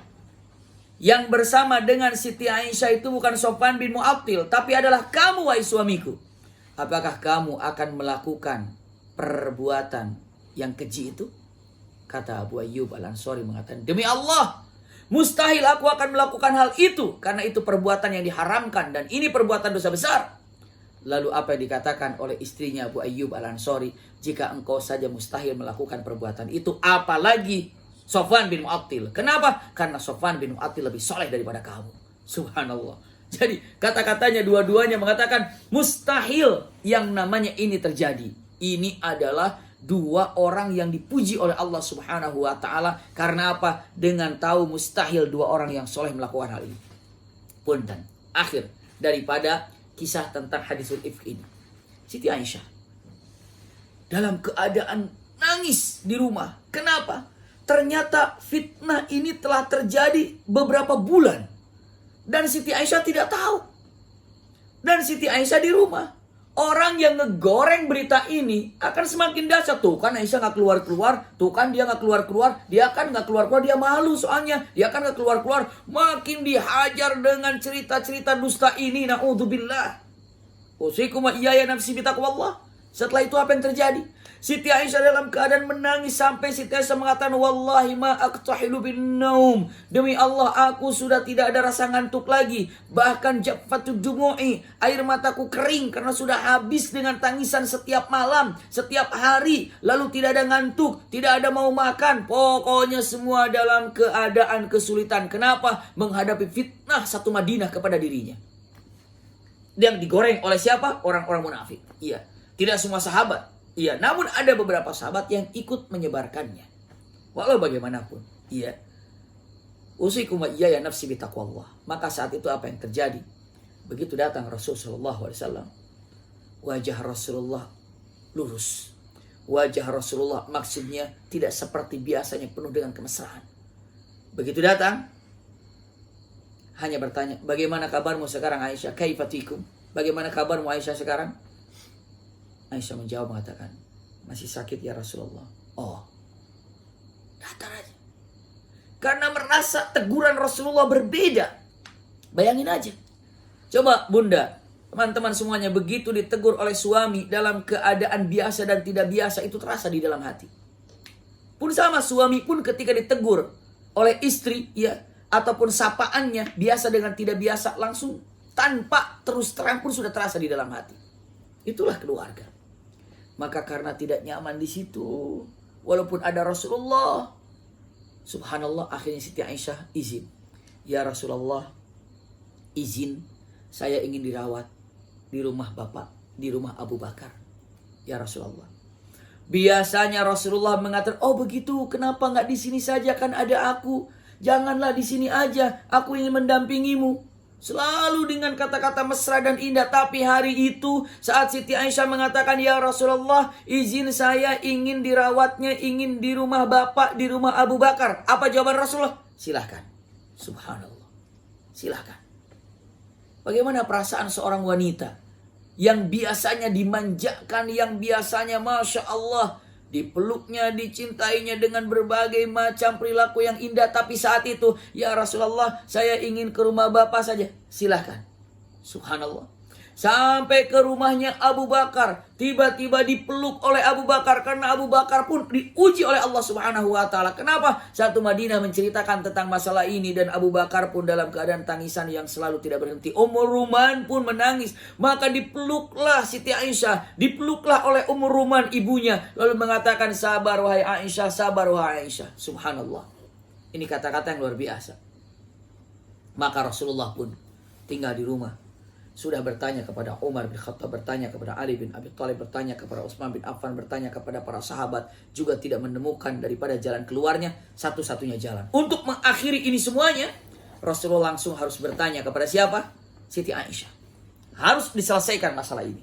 yang bersama dengan Siti Aisyah itu bukan Safwan bin Mu'attil, tapi adalah kamu, wahai suamiku, apakah kamu akan melakukan perbuatan yang keji itu? Kata Abu Ayyub Al-Ansari mengatakan, demi Allah, mustahil aku akan melakukan hal itu. Karena itu perbuatan yang diharamkan. Dan ini perbuatan dosa besar. Lalu apa yang dikatakan oleh istrinya Abu Ayyub Al-Ansari, jika engkau saja mustahil melakukan perbuatan itu, apalagi Safwan bin Mu'attil. Kenapa? Karena Safwan bin Mu'attil lebih soleh daripada kamu. Subhanallah. Jadi kata-katanya dua-duanya mengatakan mustahil yang namanya ini terjadi. Ini adalah dua orang yang dipuji oleh Allah Subhanahu wa ta'ala. Karena apa? Dengan tahu mustahil dua orang yang soleh melakukan hal ini. Punten. Akhir daripada kisah tentang hadisul ifk ini. Siti Aisyah dalam keadaan nangis di rumah. Kenapa? Ternyata fitnah ini telah terjadi beberapa bulan. Dan Siti Aisyah tidak tahu. Dan Siti Aisyah di rumah. Orang yang ngegoreng berita ini akan semakin dahsyat. Tuh kan Aisyah gak keluar-keluar. Tuh kan dia gak keluar-keluar. Dia kan gak keluar-keluar. Dia malu soalnya. Dia kan gak keluar-keluar. Makin dihajar dengan cerita-cerita dusta ini. Na'udzubillah. Usikum wa iyaya nafsi bitaqwallah. Setelah itu apa yang terjadi? Siti Aisyah dalam keadaan menangis sampai Siti Aisyah mengatakan, wallahi ma aqtahilu bin naum. Demi Allah, aku sudah tidak ada rasa ngantuk lagi. Bahkan jaffatud dumu'i, air mataku kering karena sudah habis dengan tangisan setiap malam, setiap hari. Lalu tidak ada ngantuk, tidak ada mau makan. Pokoknya semua dalam keadaan kesulitan. Kenapa? Menghadapi fitnah satu Madinah kepada dirinya. Yang digoreng oleh siapa? Orang-orang munafik. Iya, tidak semua sahabat. Iya, namun ada beberapa sahabat yang ikut menyebarkannya. Walau bagaimanapun, iya. Usikum wa iyaya nafsi bitaqwallah. Maka saat itu apa yang terjadi? Begitu datang Rasulullah SAW, wajah Rasulullah lurus. Wajah Rasulullah maksudnya tidak seperti biasanya penuh dengan kemesraan. Begitu datang, hanya bertanya, bagaimana kabarmu sekarang Aisyah? Kaifatikum? Bagaimana kabarmu Aisyah sekarang? Aisyah menjawab mengatakan, masih sakit ya Rasulullah. Oh, datar aja. Karena merasa teguran Rasulullah berbeda. Bayangin aja. Coba bunda, teman-teman semuanya, begitu ditegur oleh suami dalam keadaan biasa dan tidak biasa, itu terasa di dalam hati. Pun sama, suami pun ketika ditegur oleh istri, ya, ataupun sapaannya biasa dengan tidak biasa, langsung tanpa terus terang pun sudah terasa di dalam hati. Itulah keluarga. Maka karena tidak nyaman di situ, walaupun ada Rasulullah, subhanallah, akhirnya Siti Aisyah izin. Ya Rasulullah, izin saya ingin dirawat di rumah Bapak, di rumah Abu Bakar. Ya Rasulullah. Biasanya Rasulullah mengatakan, oh begitu, kenapa nggak di sini saja, kan ada aku. Janganlah di sini aja, aku ingin mendampingimu. Selalu dengan kata-kata mesra dan indah. Tapi hari itu saat Siti Aisyah mengatakan, ya Rasulullah, izin saya ingin dirawatnya, ingin di rumah Bapak, di rumah Abu Bakar. Apa jawaban Rasulullah? Silahkan. Subhanallah. Silahkan. Bagaimana perasaan seorang wanita yang biasanya dimanjakan, yang biasanya Masya Allah, dipeluknya, dicintainya dengan berbagai macam perilaku yang indah. Tapi saat itu, ya Rasulullah, saya ingin ke rumah Bapak saja. Silahkan. Subhanallah. Sampai ke rumahnya Abu Bakar. Tiba-tiba dipeluk oleh Abu Bakar. Karena Abu Bakar pun diuji oleh Allah Subhanahu wa ta'ala. Kenapa? Satu Madinah menceritakan tentang masalah ini. Dan Abu Bakar pun dalam keadaan tangisan yang selalu tidak berhenti. Ummu Ruman pun menangis. Maka dipeluklah Siti Aisyah. Dipeluklah oleh Ummu Ruman ibunya. Lalu mengatakan, sabar wahai Aisyah, sabar wahai Aisyah. Subhanallah. Ini kata-kata yang luar biasa. Maka Rasulullah pun tinggal di rumah. Sudah bertanya kepada Umar bin Khattab, bertanya kepada Ali bin Abi Thalib, bertanya kepada Utsman bin Affan, bertanya kepada para sahabat, juga tidak menemukan daripada jalan keluarnya. Satu-satunya jalan untuk mengakhiri ini semuanya, Rasulullah langsung harus bertanya kepada siapa? Siti Aisyah. Harus diselesaikan masalah ini.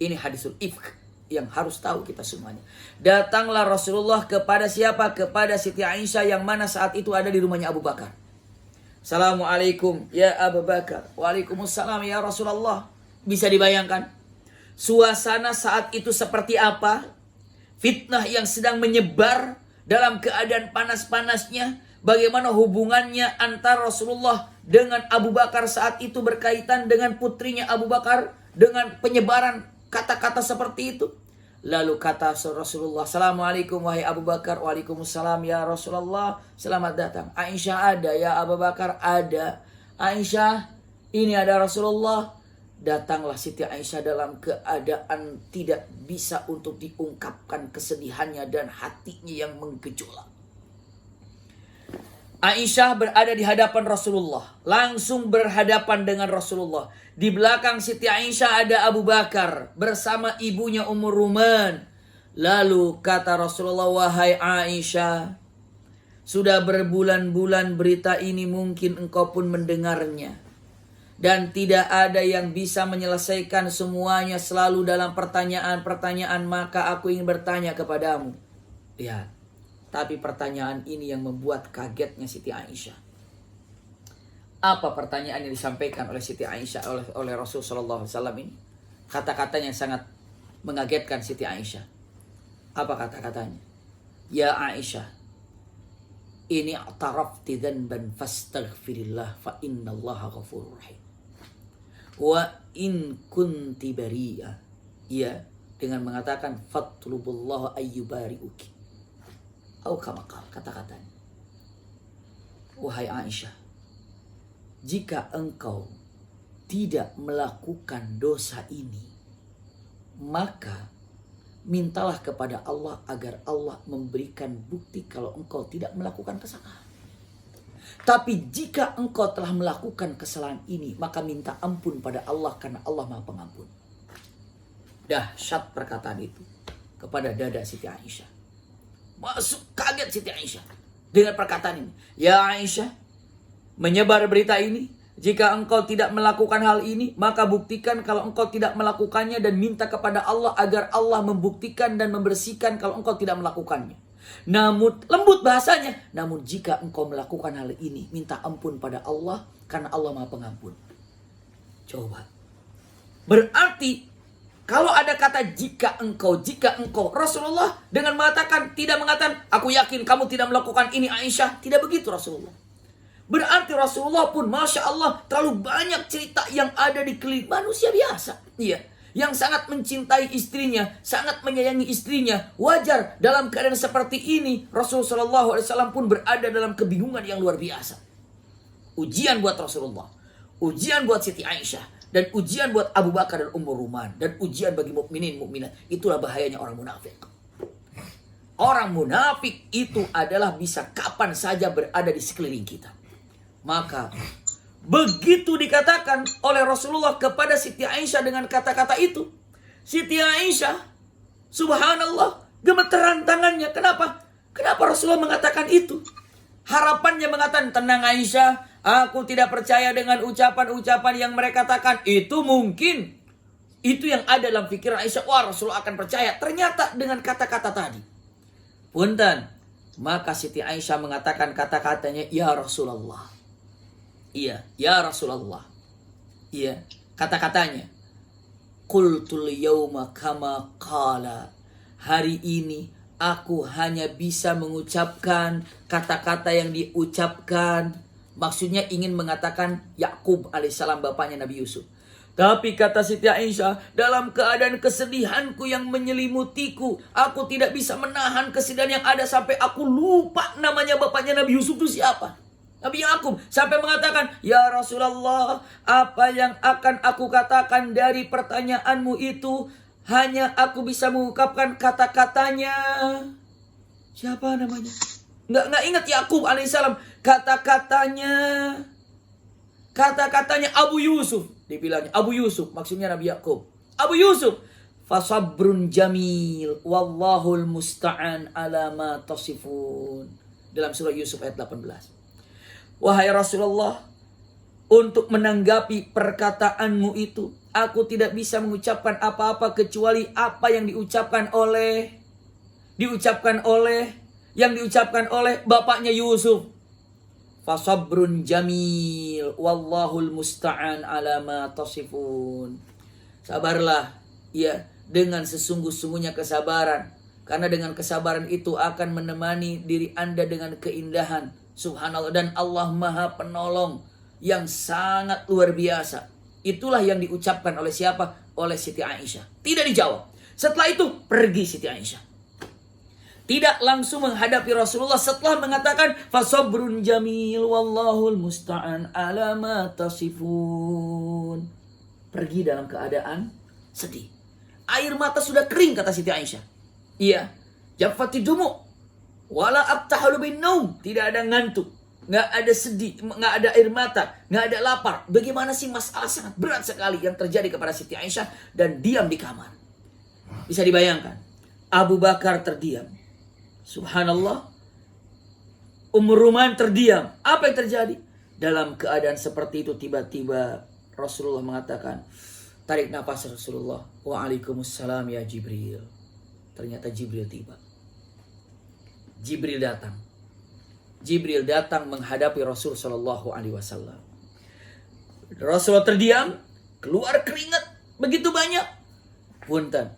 Ini hadisul ifk yang harus tahu kita semuanya. Datanglah Rasulullah kepada siapa? Kepada Siti Aisyah yang mana saat itu ada di rumahnya Abu Bakar. Assalamualaikum ya Abu Bakar. Waalaikumsalam ya Rasulullah. Bisa dibayangkan suasana saat itu seperti apa? Fitnah yang sedang menyebar dalam keadaan panas-panasnya. Bagaimana hubungannya antara Rasulullah dengan Abu Bakar saat itu berkaitan dengan putrinya Abu Bakar, dengan penyebaran kata-kata seperti itu. Lalu kata Rasulullah, Assalamualaikum wahai Abu Bakar. Waalaikumsalam ya Rasulullah. Selamat datang. Aisyah ada ya Abu Bakar? Ada. Aisyah, ini ada Rasulullah. Datanglah Siti Aisyah dalam keadaan tidak bisa untuk diungkapkan kesedihannya dan hatinya yang menggejolak. Aisyah berada di hadapan Rasulullah. Langsung berhadapan dengan Rasulullah. Di belakang Siti Aisyah ada Abu Bakar bersama ibunya Ummu Ruman. Lalu kata Rasulullah, wahai Aisyah, sudah berbulan-bulan berita ini mungkin engkau pun mendengarnya. Dan tidak ada yang bisa menyelesaikan semuanya, selalu dalam pertanyaan-pertanyaan. Maka aku ingin bertanya kepadamu. Lihat, tapi pertanyaan ini yang membuat kagetnya Siti Aisyah. Apa pertanyaan yang disampaikan oleh Siti Aisyah oleh Rasulullah SAW ini? Kata-katanya sangat mengagetkan Siti Aisyah. Apa kata-katanya? Ya Aisyah, ini a'tarafti dhanban fastaghfirillah fa innallaha ghafurur rahim. Wa in kunti bari'ah. Ya, dengan mengatakan fatlubullahu ayyubari'uki. Atau kamakal, kata-katanya. Wahai Aisyah, jika engkau tidak melakukan dosa ini, maka mintalah kepada Allah agar Allah memberikan bukti kalau engkau tidak melakukan kesalahan. Tapi jika engkau telah melakukan kesalahan ini, maka minta ampun pada Allah karena Allah Maha Pengampun. Dahsyat perkataan itu kepada dada Siti Aisyah. Masuk kaget Siti Aisyah dengan perkataan ini. Ya Aisyah, menyebar berita ini, jika engkau tidak melakukan hal ini, maka buktikan kalau engkau tidak melakukannya dan minta kepada Allah agar Allah membuktikan dan membersihkan kalau engkau tidak melakukannya. Namun, lembut bahasanya, namun jika engkau melakukan hal ini, minta ampun pada Allah Karena Allah Maha Pengampun. Coba. Berarti kalau ada kata jika engkau, Rasulullah dengan mengatakan, tidak mengatakan, aku yakin kamu tidak melakukan ini Aisyah. Tidak begitu Rasulullah. Berarti Rasulullah pun Masya Allah terlalu banyak cerita yang ada di keliling manusia biasa. Iya. Yang sangat mencintai istrinya, sangat menyayangi istrinya. Wajar dalam keadaan seperti ini Rasulullah SAW pun berada dalam kebingungan yang luar biasa. Ujian buat Rasulullah, ujian buat Siti Aisyah, dan ujian buat Abu Bakar dan Ummu Ruman, dan ujian bagi mukminin mukminat. Itulah bahayanya orang munafik. Orang munafik itu adalah bisa kapan saja berada di sekeliling kita. Maka begitu dikatakan oleh Rasulullah kepada Siti Aisyah dengan kata-kata itu, Siti Aisyah, subhanallah, gemeteran tangannya. Kenapa? Kenapa Rasulullah mengatakan itu? Harapannya mengatakan, tenang Aisyah, aku tidak percaya dengan ucapan-ucapan yang mereka katakan. Itu mungkin. Itu yang ada dalam pikiran Aisyah. Wah, Rasulullah akan percaya. Ternyata dengan kata-kata tadi. Punten. Maka Siti Aisyah mengatakan kata-katanya, ya Rasulullah. Iya, ya Rasulullah. Iya, kata-katanya. Qultul yawma kama qala. Hari ini aku hanya bisa mengucapkan kata-kata yang diucapkan. Maksudnya ingin mengatakan Yakub alaihissalam, bapaknya Nabi Yusuf. Tapi kata Siti Aisyah, dalam keadaan kesedihanku yang menyelimutiku, aku tidak bisa menahan kesedihan yang ada sampai aku lupa namanya bapaknya Nabi Yusuf itu siapa. Nabi Yakub sampai mengatakan, ya Rasulullah, apa yang akan aku katakan dari pertanyaanmu itu? Hanya aku bisa mengungkapkan kata-katanya. Siapa namanya? Nggak ingat Yakub alaihissalam. Kata-katanya Abu Yusuf. Dibilangnya Abu Yusuf. Maksudnya Nabi Yakub. Abu Yusuf. Fasabrun jamil. Wallahul musta'an ala ma tasifun. Dalam surah Yusuf ayat 18. Wahai Rasulullah, untuk menanggapi perkataanmu itu, aku tidak bisa mengucapkan apa-apa kecuali apa yang diucapkan oleh bapaknya Yusuf. Fasabrun jamil wallahul musta'an ala ma tasifun. Sabarlah, ya, dengan sesungguh-sungguhnya kesabaran, karena dengan kesabaran itu akan menemani diri Anda dengan keindahan. Subhanallah, dan Allah Maha Penolong yang sangat luar biasa. Itulah yang diucapkan oleh siapa? Oleh Siti Aisyah. Tidak dijawab. Setelah itu pergi Siti Aisyah. Tidak langsung menghadapi Rasulullah setelah mengatakan fasabrun jamil wallahul musta'an ala ma tasifun. Pergi dalam keadaan sedih. Air mata sudah kering kata Siti Aisyah. Iya, jafatidumu wala abtahalu bin naum. Tidak ada ngantuk, nggak ada sedih, nggak ada air mata, nggak ada lapar. Bagaimana sih, masalah sangat berat sekali yang terjadi kepada Siti Aisyah, dan diam di kamar. Bisa dibayangkan, Abu Bakar terdiam. Subhanallah. Ummu Ruman terdiam. Apa yang terjadi? Dalam keadaan seperti itu tiba-tiba Rasulullah mengatakan, tarik nafas Rasulullah. Waalaikumsalam ya Jibril. Ternyata Jibril tiba. Jibril datang menghadapi Rasul Shallallahu Alaihi Wasallam. Rasulullah terdiam, keluar keringat begitu banyak. Punten,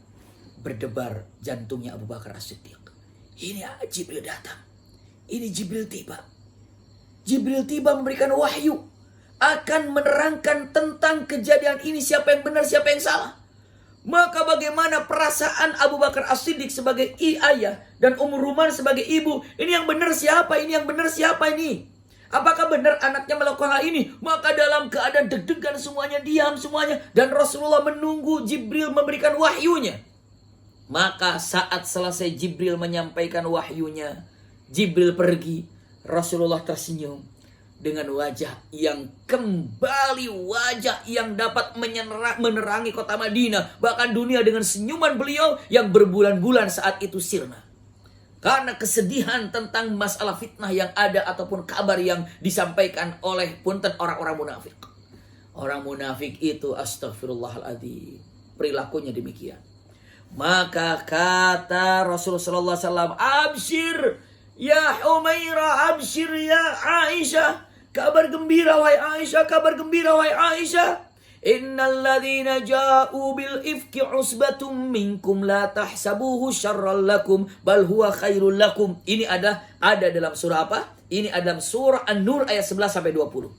berdebar jantungnya Abu Bakar As-Siddiq. Ini Jibril datang. Ini Jibril tiba. Jibril tiba memberikan wahyu, akan menerangkan tentang kejadian ini, siapa yang benar, siapa yang salah. Maka bagaimana perasaan Abu Bakar As-Siddiq sebagai ayah dan Ummu Ruman sebagai ibu? Ini yang benar siapa? Ini yang benar siapa ini? Apakah benar anaknya melakukan hal ini? Maka dalam keadaan deg-degan semuanya, diam semuanya. Dan Rasulullah menunggu Jibril memberikan wahyunya. Maka saat selesai Jibril menyampaikan wahyunya, Jibril pergi. Rasulullah tersenyum dengan wajah yang kembali, wajah yang dapat menerangi kota Madinah, bahkan dunia, dengan senyuman beliau yang berbulan-bulan saat itu sirna. Karena kesedihan tentang masalah fitnah yang ada ataupun kabar yang disampaikan oleh punten orang-orang munafik. Orang munafik itu astagfirullahaladzim, perilakunya demikian. Maka kata Rasulullah SAW, abshir ya Humairah, abshir ya Aisyah, Kabar gembira wahai Aisyah, kabar gembira wahai Aisyah. Innal ladzina ja'u bil ifki usbatum minkum la tahsabuhu syarral lakum bal huwa khairul lakum. Ini ada dalam surah apa? Ini ada dalam surah An-Nur ayat 11 sampai 20.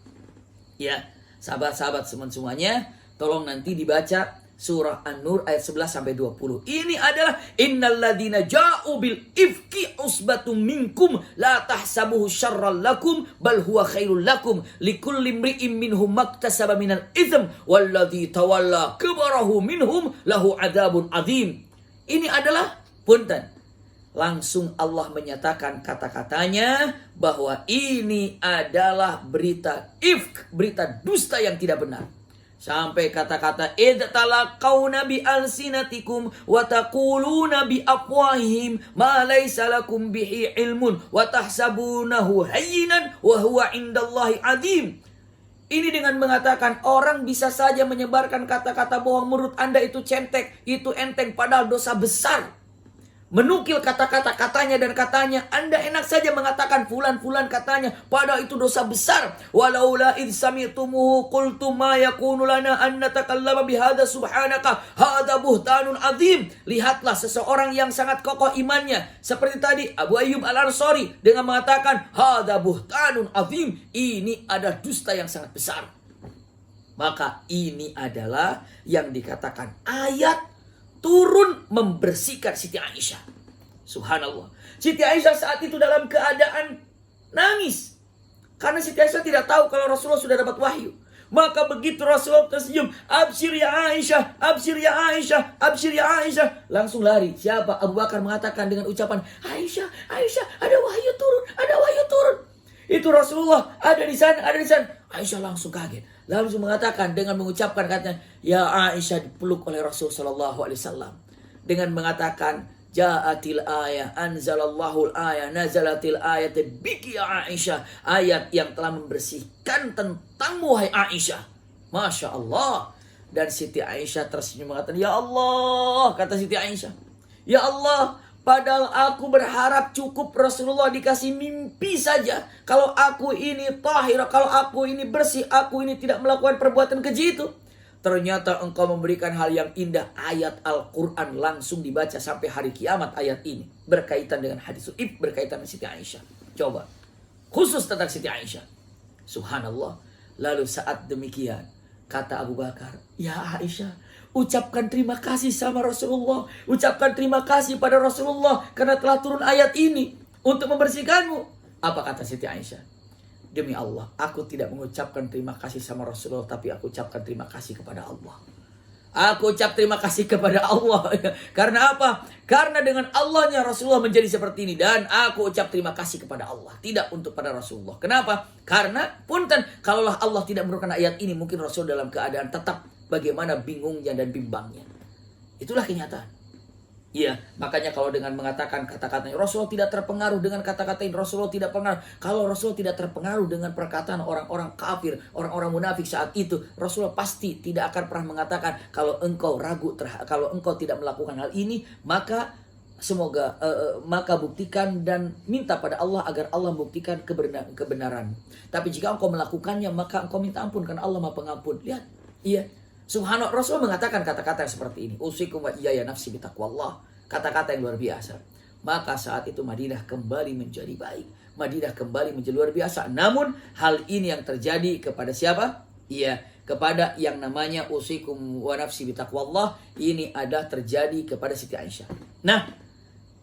Ya, sahabat-sahabat semuanya, tolong nanti dibaca surah An-Nur ayat 11 sampai 20. Ini adalah innal ladzina ja'u bil ifki usbatum minkum la tahsabuhu syarral lakum bal huwa khairul lakum likulli imri'in minhum maktasaba minal itsm walladzi tawalla kibarahu minhum lahu adzabun adzim. Ini adalah punten. Langsung Allah menyatakan kata-katanya bahwa ini adalah berita ifk, berita dusta yang tidak benar. Sampai kata-kata idtalaqauna bi alsinatikum wa taquluna bi afwahihim ma laysa lakum bihi ilmun wa tahsabunahu hayyinan wa huwa indallahi azim. Ini dengan mengatakan orang bisa saja menyebarkan kata-kata bohong menurut Anda itu centek, itu enteng, padahal dosa besar. Menukil kata-kata katanya dan katanya, Anda enak saja mengatakan fulan katanya, padahal itu dosa besar. Walaula id sami'tumuhu qultum ma yakunu lana an natakallama bihadza subhanaka hadza buhtanun azim. Lihatlah seseorang yang sangat kokoh imannya seperti tadi Abu Ayyub Al-Ansari dengan mengatakan hadza buhtanun azim, ini ada dusta yang sangat besar. Maka ini adalah yang dikatakan ayat turun membersihkan Siti Aisyah. Subhanallah. Siti Aisyah saat itu dalam keadaan nangis. Karena Siti Aisyah tidak tahu kalau Rasulullah sudah dapat wahyu. Maka begitu Rasulullah tersenyum, abshir ya Aisyah, abshir ya Aisyah, abshir ya Aisyah. Langsung lari. Siapa? Abu Bakar mengatakan dengan ucapan, Aisyah, Aisyah, ada wahyu turun, ada wahyu turun. Itu Rasulullah ada di sana, ada di sana. Aisyah langsung kaget. Langsung mengatakan dengan mengucapkan katanya, ya Aisyah, dipeluk oleh Rasul sallallahu alaihi wasallam dengan mengatakan, ja'atil ayah, anzalallahu ayah, nazalatil ayat biki ya Aisyah, ayat yang telah membersihkan tentangmu wahai Aisyah. Masya Allah. Dan Siti Aisyah tersenyum mengatakan, ya Allah, kata Siti Aisyah, ya Allah, padahal aku berharap cukup Rasulullah dikasih mimpi saja. Kalau aku ini tahir, kalau aku ini bersih, aku ini tidak melakukan perbuatan keji itu. Ternyata engkau memberikan hal yang indah. Ayat Al-Quran langsung dibaca sampai hari kiamat ayat ini. Berkaitan dengan hadis Su'ib, berkaitan dengan Siti Aisyah. Coba. Khusus tentang Siti Aisyah. Subhanallah. Lalu saat demikian, kata Abu Bakar, ya Aisyah, ucapkan terima kasih sama Rasulullah. Ucapkan terima kasih pada Rasulullah karena telah turun ayat ini untuk membersihkanmu. Apa kata Siti Aisyah? Demi Allah, aku tidak mengucapkan terima kasih sama Rasulullah, tapi aku ucapkan terima kasih kepada Allah. Aku ucap terima kasih kepada Allah. Karena apa? Karena dengan Allahnya Rasulullah menjadi seperti ini. Dan aku ucap terima kasih kepada Allah. Tidak untuk pada Rasulullah. Kenapa? Karena punten, kalaulah Allah tidak menurunkan ayat ini, mungkin Rasul dalam keadaan tetap bagaimana bingungnya dan bimbangnya. Itulah kenyataan. Iya, makanya kalau dengan mengatakan kata-katanya, Rasulullah tidak terpengaruh dengan kata-kata ini, Rasulullah tidak pengaruh. Kalau Rasulullah tidak terpengaruh dengan perkataan orang-orang kafir, orang-orang munafik saat itu, Rasulullah pasti tidak akan pernah mengatakan, kalau engkau ragu, kalau engkau tidak melakukan hal ini, maka semoga maka buktikan dan minta pada Allah agar Allah membuktikan kebenaran. Tapi jika engkau melakukannya, maka engkau minta ampun karena Allah Maha Pengampun. Lihat, iya. Subhanallah, Rasul mengatakan kata-kata yang seperti ini. Usikum wa iyaya nafsi bitaqwallah. Kata-kata yang luar biasa. Maka saat itu Madinah kembali menjadi baik. Madinah kembali menjadi luar biasa. Namun hal ini yang terjadi kepada siapa? Iya, kepada yang namanya usikum wa nafsi bitaqwallah. Ini ada terjadi kepada Siti Aisyah. Nah,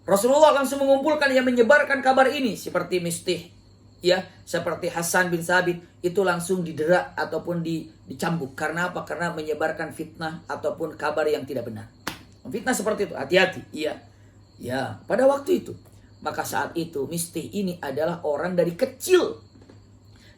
Rasulullah langsung mengumpulkan yang menyebarkan kabar ini. Seperti Mistih, ya, seperti Hasan bin Sabit, itu langsung didera ataupun dicambuk. Karena apa? Karena menyebarkan fitnah ataupun kabar yang tidak benar. Fitnah seperti itu, hati-hati. Iya. Ya, pada waktu itu. Maka saat itu Mistih ini adalah orang dari kecil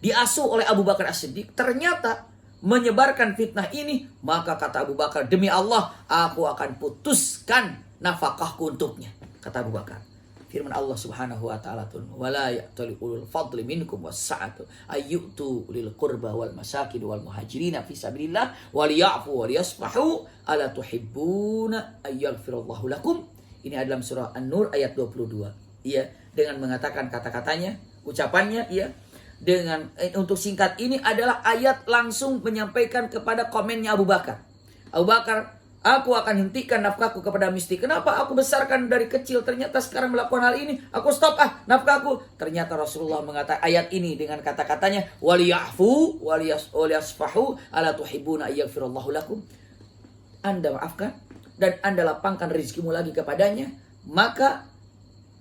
diasuh oleh Abu Bakar As-Siddiq. Ternyata menyebarkan fitnah ini, maka kata Abu Bakar, demi Allah, aku akan putuskan nafkahku untuknya. Kata Abu Bakar. Firman Allah Subhanahu wa taala, wala ya'tali ulul fadli minkum was-sa'atu ayyutu lil qurba wal masakin wal muhajirin fi sabilillah wal ya'fu wal yasfahu ala tuhibbuna ayyalfirallahu lakum. Ini adalah surah An-Nur ayat 22. Iya, dengan mengatakan kata-katanya, ucapannya, iya. Untuk singkat ini adalah ayat langsung menyampaikan kepada komennya Abu Bakar. Abu Bakar, aku akan hentikan nafkahku kepada miskin. Kenapa aku besarkan dari kecil, ternyata sekarang melakukan hal ini? Aku stop nafkahku. Ternyata Rasulullah mengatakan ayat ini dengan kata-katanya, waliyafu waliyasfahu ala tuhibbuna yaghfirallahu lakum. Anda maafkan dan Anda lapangkan rezekimu lagi kepadanya, maka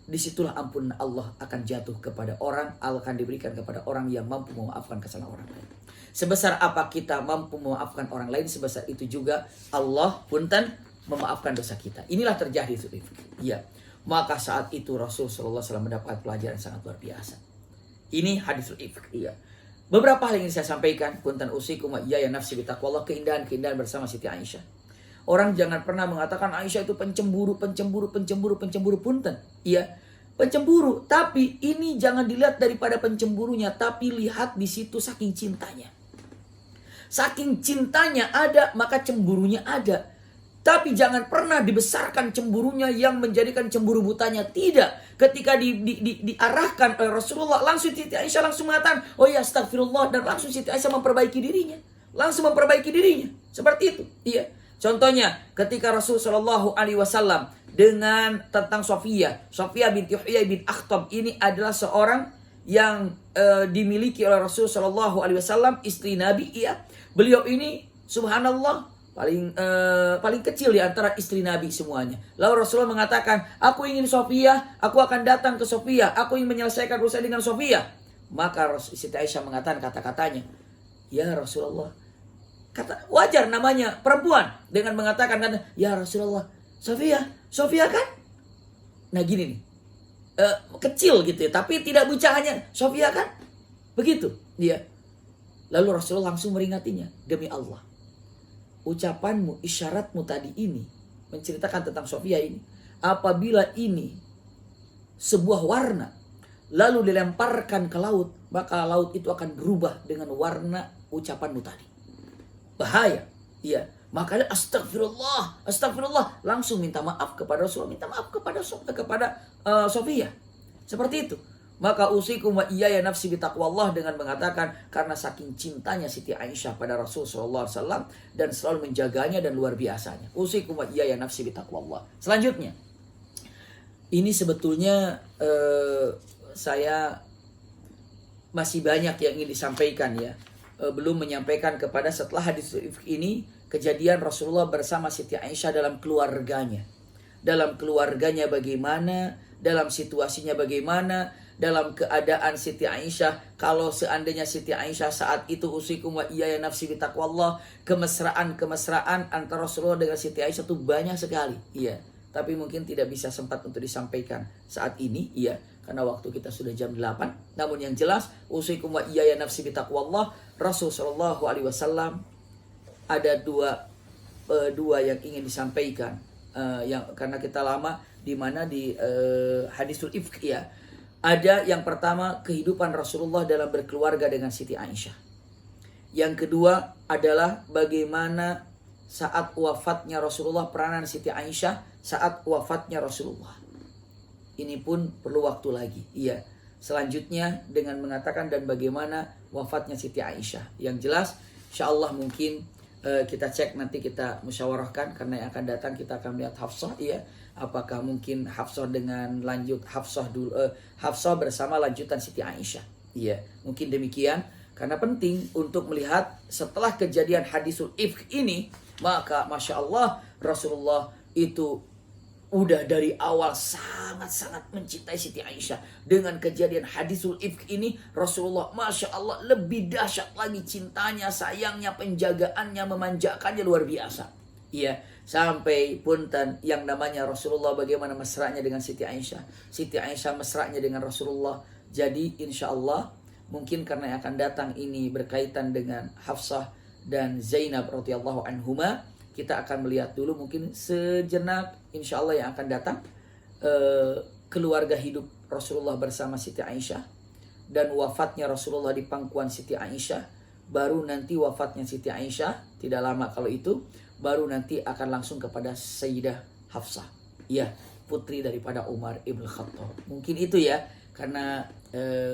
disitulah ampunan Allah akan jatuh kepada orang, akan diberikan kepada orang yang mampu memaafkan kesalahan orang lain. Sebesar apa kita mampu memaafkan orang lain, sebesar itu juga Allah punten memaafkan dosa kita. Inilah terjadi itu. Ya. Maka saat itu Rasul sallallahu alaihi wasallam mendapat pelajaran sangat luar biasa. Ini hadisul ifk. Iya. Beberapa hal yang ingin saya sampaikan, punten usikum wa iyaya nafsi bitaqwallah, keindahan-keindahan bersama Siti Aisyah. Orang jangan pernah mengatakan Aisyah itu pencemburu punten. Iya, pencemburu, tapi ini jangan dilihat daripada pencemburunya, tapi lihat di situ saking cintanya. Saking cintanya ada, maka cemburunya ada. Tapi jangan pernah dibesarkan cemburunya yang menjadikan cemburu butanya. Tidak. Ketika diarahkan oleh Rasulullah, langsung Siti Aisyah langsung mengatakan, oh ya astagfirullah, dan langsung Siti Aisyah memperbaiki dirinya. Seperti itu. Iya. Contohnya ketika Rasul Shallallahu Alaihi Wasallam dengan tentang Sofia binti Huyai bin Akhtab, ini adalah seorang yang dimiliki oleh Rasul Shallallahu Alaihi Wasallam, istri Nabi. Iya, beliau ini subhanallah paling kecil di antara istri Nabi semuanya. Lalu Rasulullah mengatakan, aku ingin Sofia, aku akan datang ke Sofia, aku ingin menyelesaikan urusan dengan Sofia. Maka Siti Aisyah mengatakan kata-katanya, ya Rasulullah, wajar namanya perempuan dengan mengatakan ya Rasulullah, Sofia kan? Nah gini nih, kecil gitu ya, tapi tidak bucahannya Sofia kan? Begitu dia. Lalu Rasulullah langsung meringatinya, demi Allah, ucapanmu, isyaratmu tadi ini menceritakan tentang Sofia ini, apabila ini sebuah warna lalu dilemparkan ke laut, maka laut itu akan berubah dengan warna ucapanmu tadi. Bahaya. Iya. Makanya astagfirullah, langsung minta maaf kepada Rasulullah, minta maaf kepada Sofia. Seperti itu. Maka usikum wa iyaya nafsi bitaqwallah, dengan mengatakan karena saking cintanya Siti Aisyah pada Rasul sallallahu alaihi wasallam dan selalu menjaganya dan luar biasanya. Usikum wa iyaya nafsi bitaqwallah. Selanjutnya, ini sebetulnya saya masih banyak yang ingin disampaikan ya. Belum menyampaikan kepada setelah hadis ini, kejadian Rasulullah bersama Siti Aisyah dalam keluarganya. Dalam keluarganya bagaimana, dalam situasinya bagaimana, dalam keadaan Siti Aisyah. Kalau seandainya Siti Aisyah saat itu usikum wa iyaya nafsi bitaqwallah, kemesraan antara Rasulullah dengan Siti Aisyah itu banyak sekali. Iya, tapi mungkin tidak bisa sempat untuk disampaikan saat ini. Iya, karena waktu kita sudah jam 8. Namun yang jelas, usikum wa iyaya nafsi bitaqwallah, Rasul sallallahu alaihi wasallam ada dua yang ingin disampaikan, yang karena kita lama di mana di hadisul ifk ya. Ada yang pertama, kehidupan Rasulullah dalam berkeluarga dengan Siti Aisyah. Yang kedua adalah bagaimana saat wafatnya Rasulullah, peranan Siti Aisyah saat wafatnya Rasulullah. Ini pun perlu waktu lagi. Iya. Selanjutnya dengan mengatakan dan bagaimana wafatnya Siti Aisyah. Yang jelas insyaallah mungkin kita cek, nanti kita musyawarahkan, karena yang akan datang kita akan melihat Hafsah. Iya. Apakah mungkin Hafsah dengan lanjut Hafsah bersama lanjutan Siti Aisyah. Iya. Mungkin demikian. Karena penting untuk melihat setelah kejadian hadisul ifk ini, maka Masya Allah Rasulullah itu udah dari awal sangat-sangat mencintai Siti Aisyah. Dengan kejadian hadisul ifk ini, Rasulullah Masya Allah lebih dahsyat lagi cintanya, sayangnya, penjagaannya, memanjakannya luar biasa. Iya, sampai punten yang namanya Rasulullah bagaimana mesranya dengan Siti Aisyah, Siti Aisyah mesranya dengan Rasulullah. Jadi insya Allah mungkin karena yang akan datang ini berkaitan dengan Hafsah dan Zainab radhiyallahu anhuma, kita akan melihat dulu mungkin sejenak insya Allah yang akan datang keluarga hidup Rasulullah bersama Siti Aisyah dan wafatnya Rasulullah di pangkuan Siti Aisyah. Baru nanti wafatnya Siti Aisyah, tidak lama kalau itu, baru nanti akan langsung kepada Sayyidah Hafsah. Iya, putri daripada Umar ibn Khattab. Mungkin itu ya, karena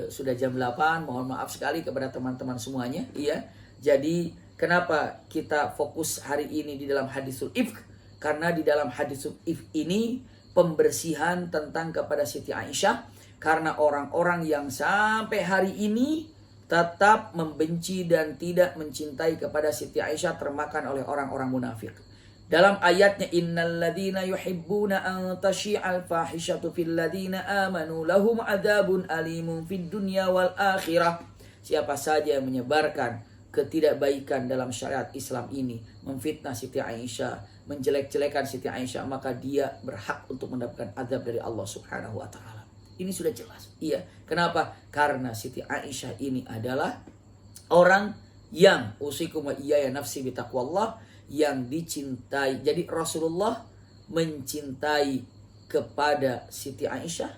sudah jam 8, mohon maaf sekali kepada teman-teman semuanya, iya. Jadi kenapa kita fokus hari ini di dalam hadisul ifk? Karena di dalam hadisul ifk ini pembersihan tentang kepada Siti Aisyah, karena orang-orang yang sampai hari ini tetap membenci dan tidak mencintai kepada Siti Aisyah termakan oleh orang-orang munafik. Dalam ayatnya, innal ladzina yuhibbuna an tashi'al fahishatu fil ladzina amanu lahum adzabun alimun fid dunya wal akhirah. Siapa saja yang menyebarkan ketidakbaikan dalam syariat Islam ini, memfitnah Siti Aisyah, menjelek-jelekan Siti Aisyah, maka dia berhak untuk mendapatkan azab dari Allah Subhanahu wa taala. Ini sudah jelas. Iya. Kenapa? Karena Siti Aisyah ini adalah orang yang usikum wa iyaya nafsi bitaqwallah, yang dicintai. Jadi Rasulullah mencintai kepada Siti Aisyah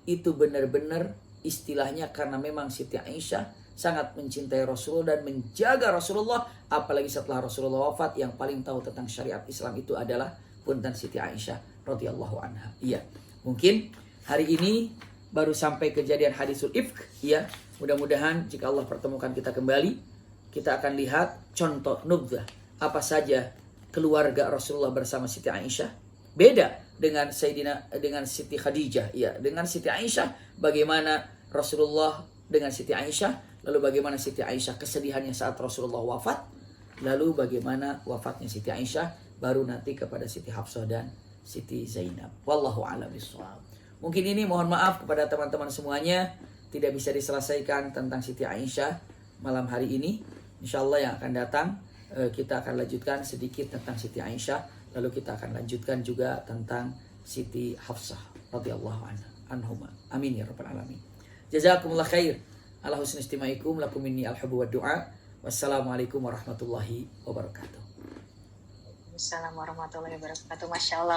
itu benar-benar istilahnya karena memang Siti Aisyah sangat mencintai Rasulullah dan menjaga Rasulullah. Apalagi setelah Rasulullah wafat, yang paling tahu tentang syariat Islam itu adalah punten Siti Aisyah radhiyallahu anha. Iya. Mungkin hari ini baru sampai kejadian hadisul ifk, ya. Mudah-mudahan jika Allah pertemukan kita kembali, kita akan lihat contoh nubzah apa saja keluarga Rasulullah bersama Siti Aisyah. Beda dengan Siti Khadijah, ya. Dengan Siti Aisyah bagaimana Rasulullah dengan Siti Aisyah, lalu bagaimana Siti Aisyah kesedihannya saat Rasulullah wafat, lalu bagaimana wafatnya Siti Aisyah, baru nanti kepada Siti Hafsah dan Siti Zainab. Wallahu a'lam bishawab. Mungkin ini mohon maaf kepada teman-teman semuanya tidak bisa diselesaikan tentang Siti Aisyah malam hari ini. Insyaallah yang akan datang kita akan lanjutkan sedikit tentang Siti Aisyah, lalu kita akan lanjutkan juga tentang Siti Hafsah radhiyallahu anhuma. Amin ya rabbal alamin. Jazakumullah khair ala husni istimaikum, lakum minni al-hubbu wad du'a. Wassalamualaikum warahmatullahi wabarakatuh. Assalamualaikum warahmatullahi wabarakatuh. Masya Allah.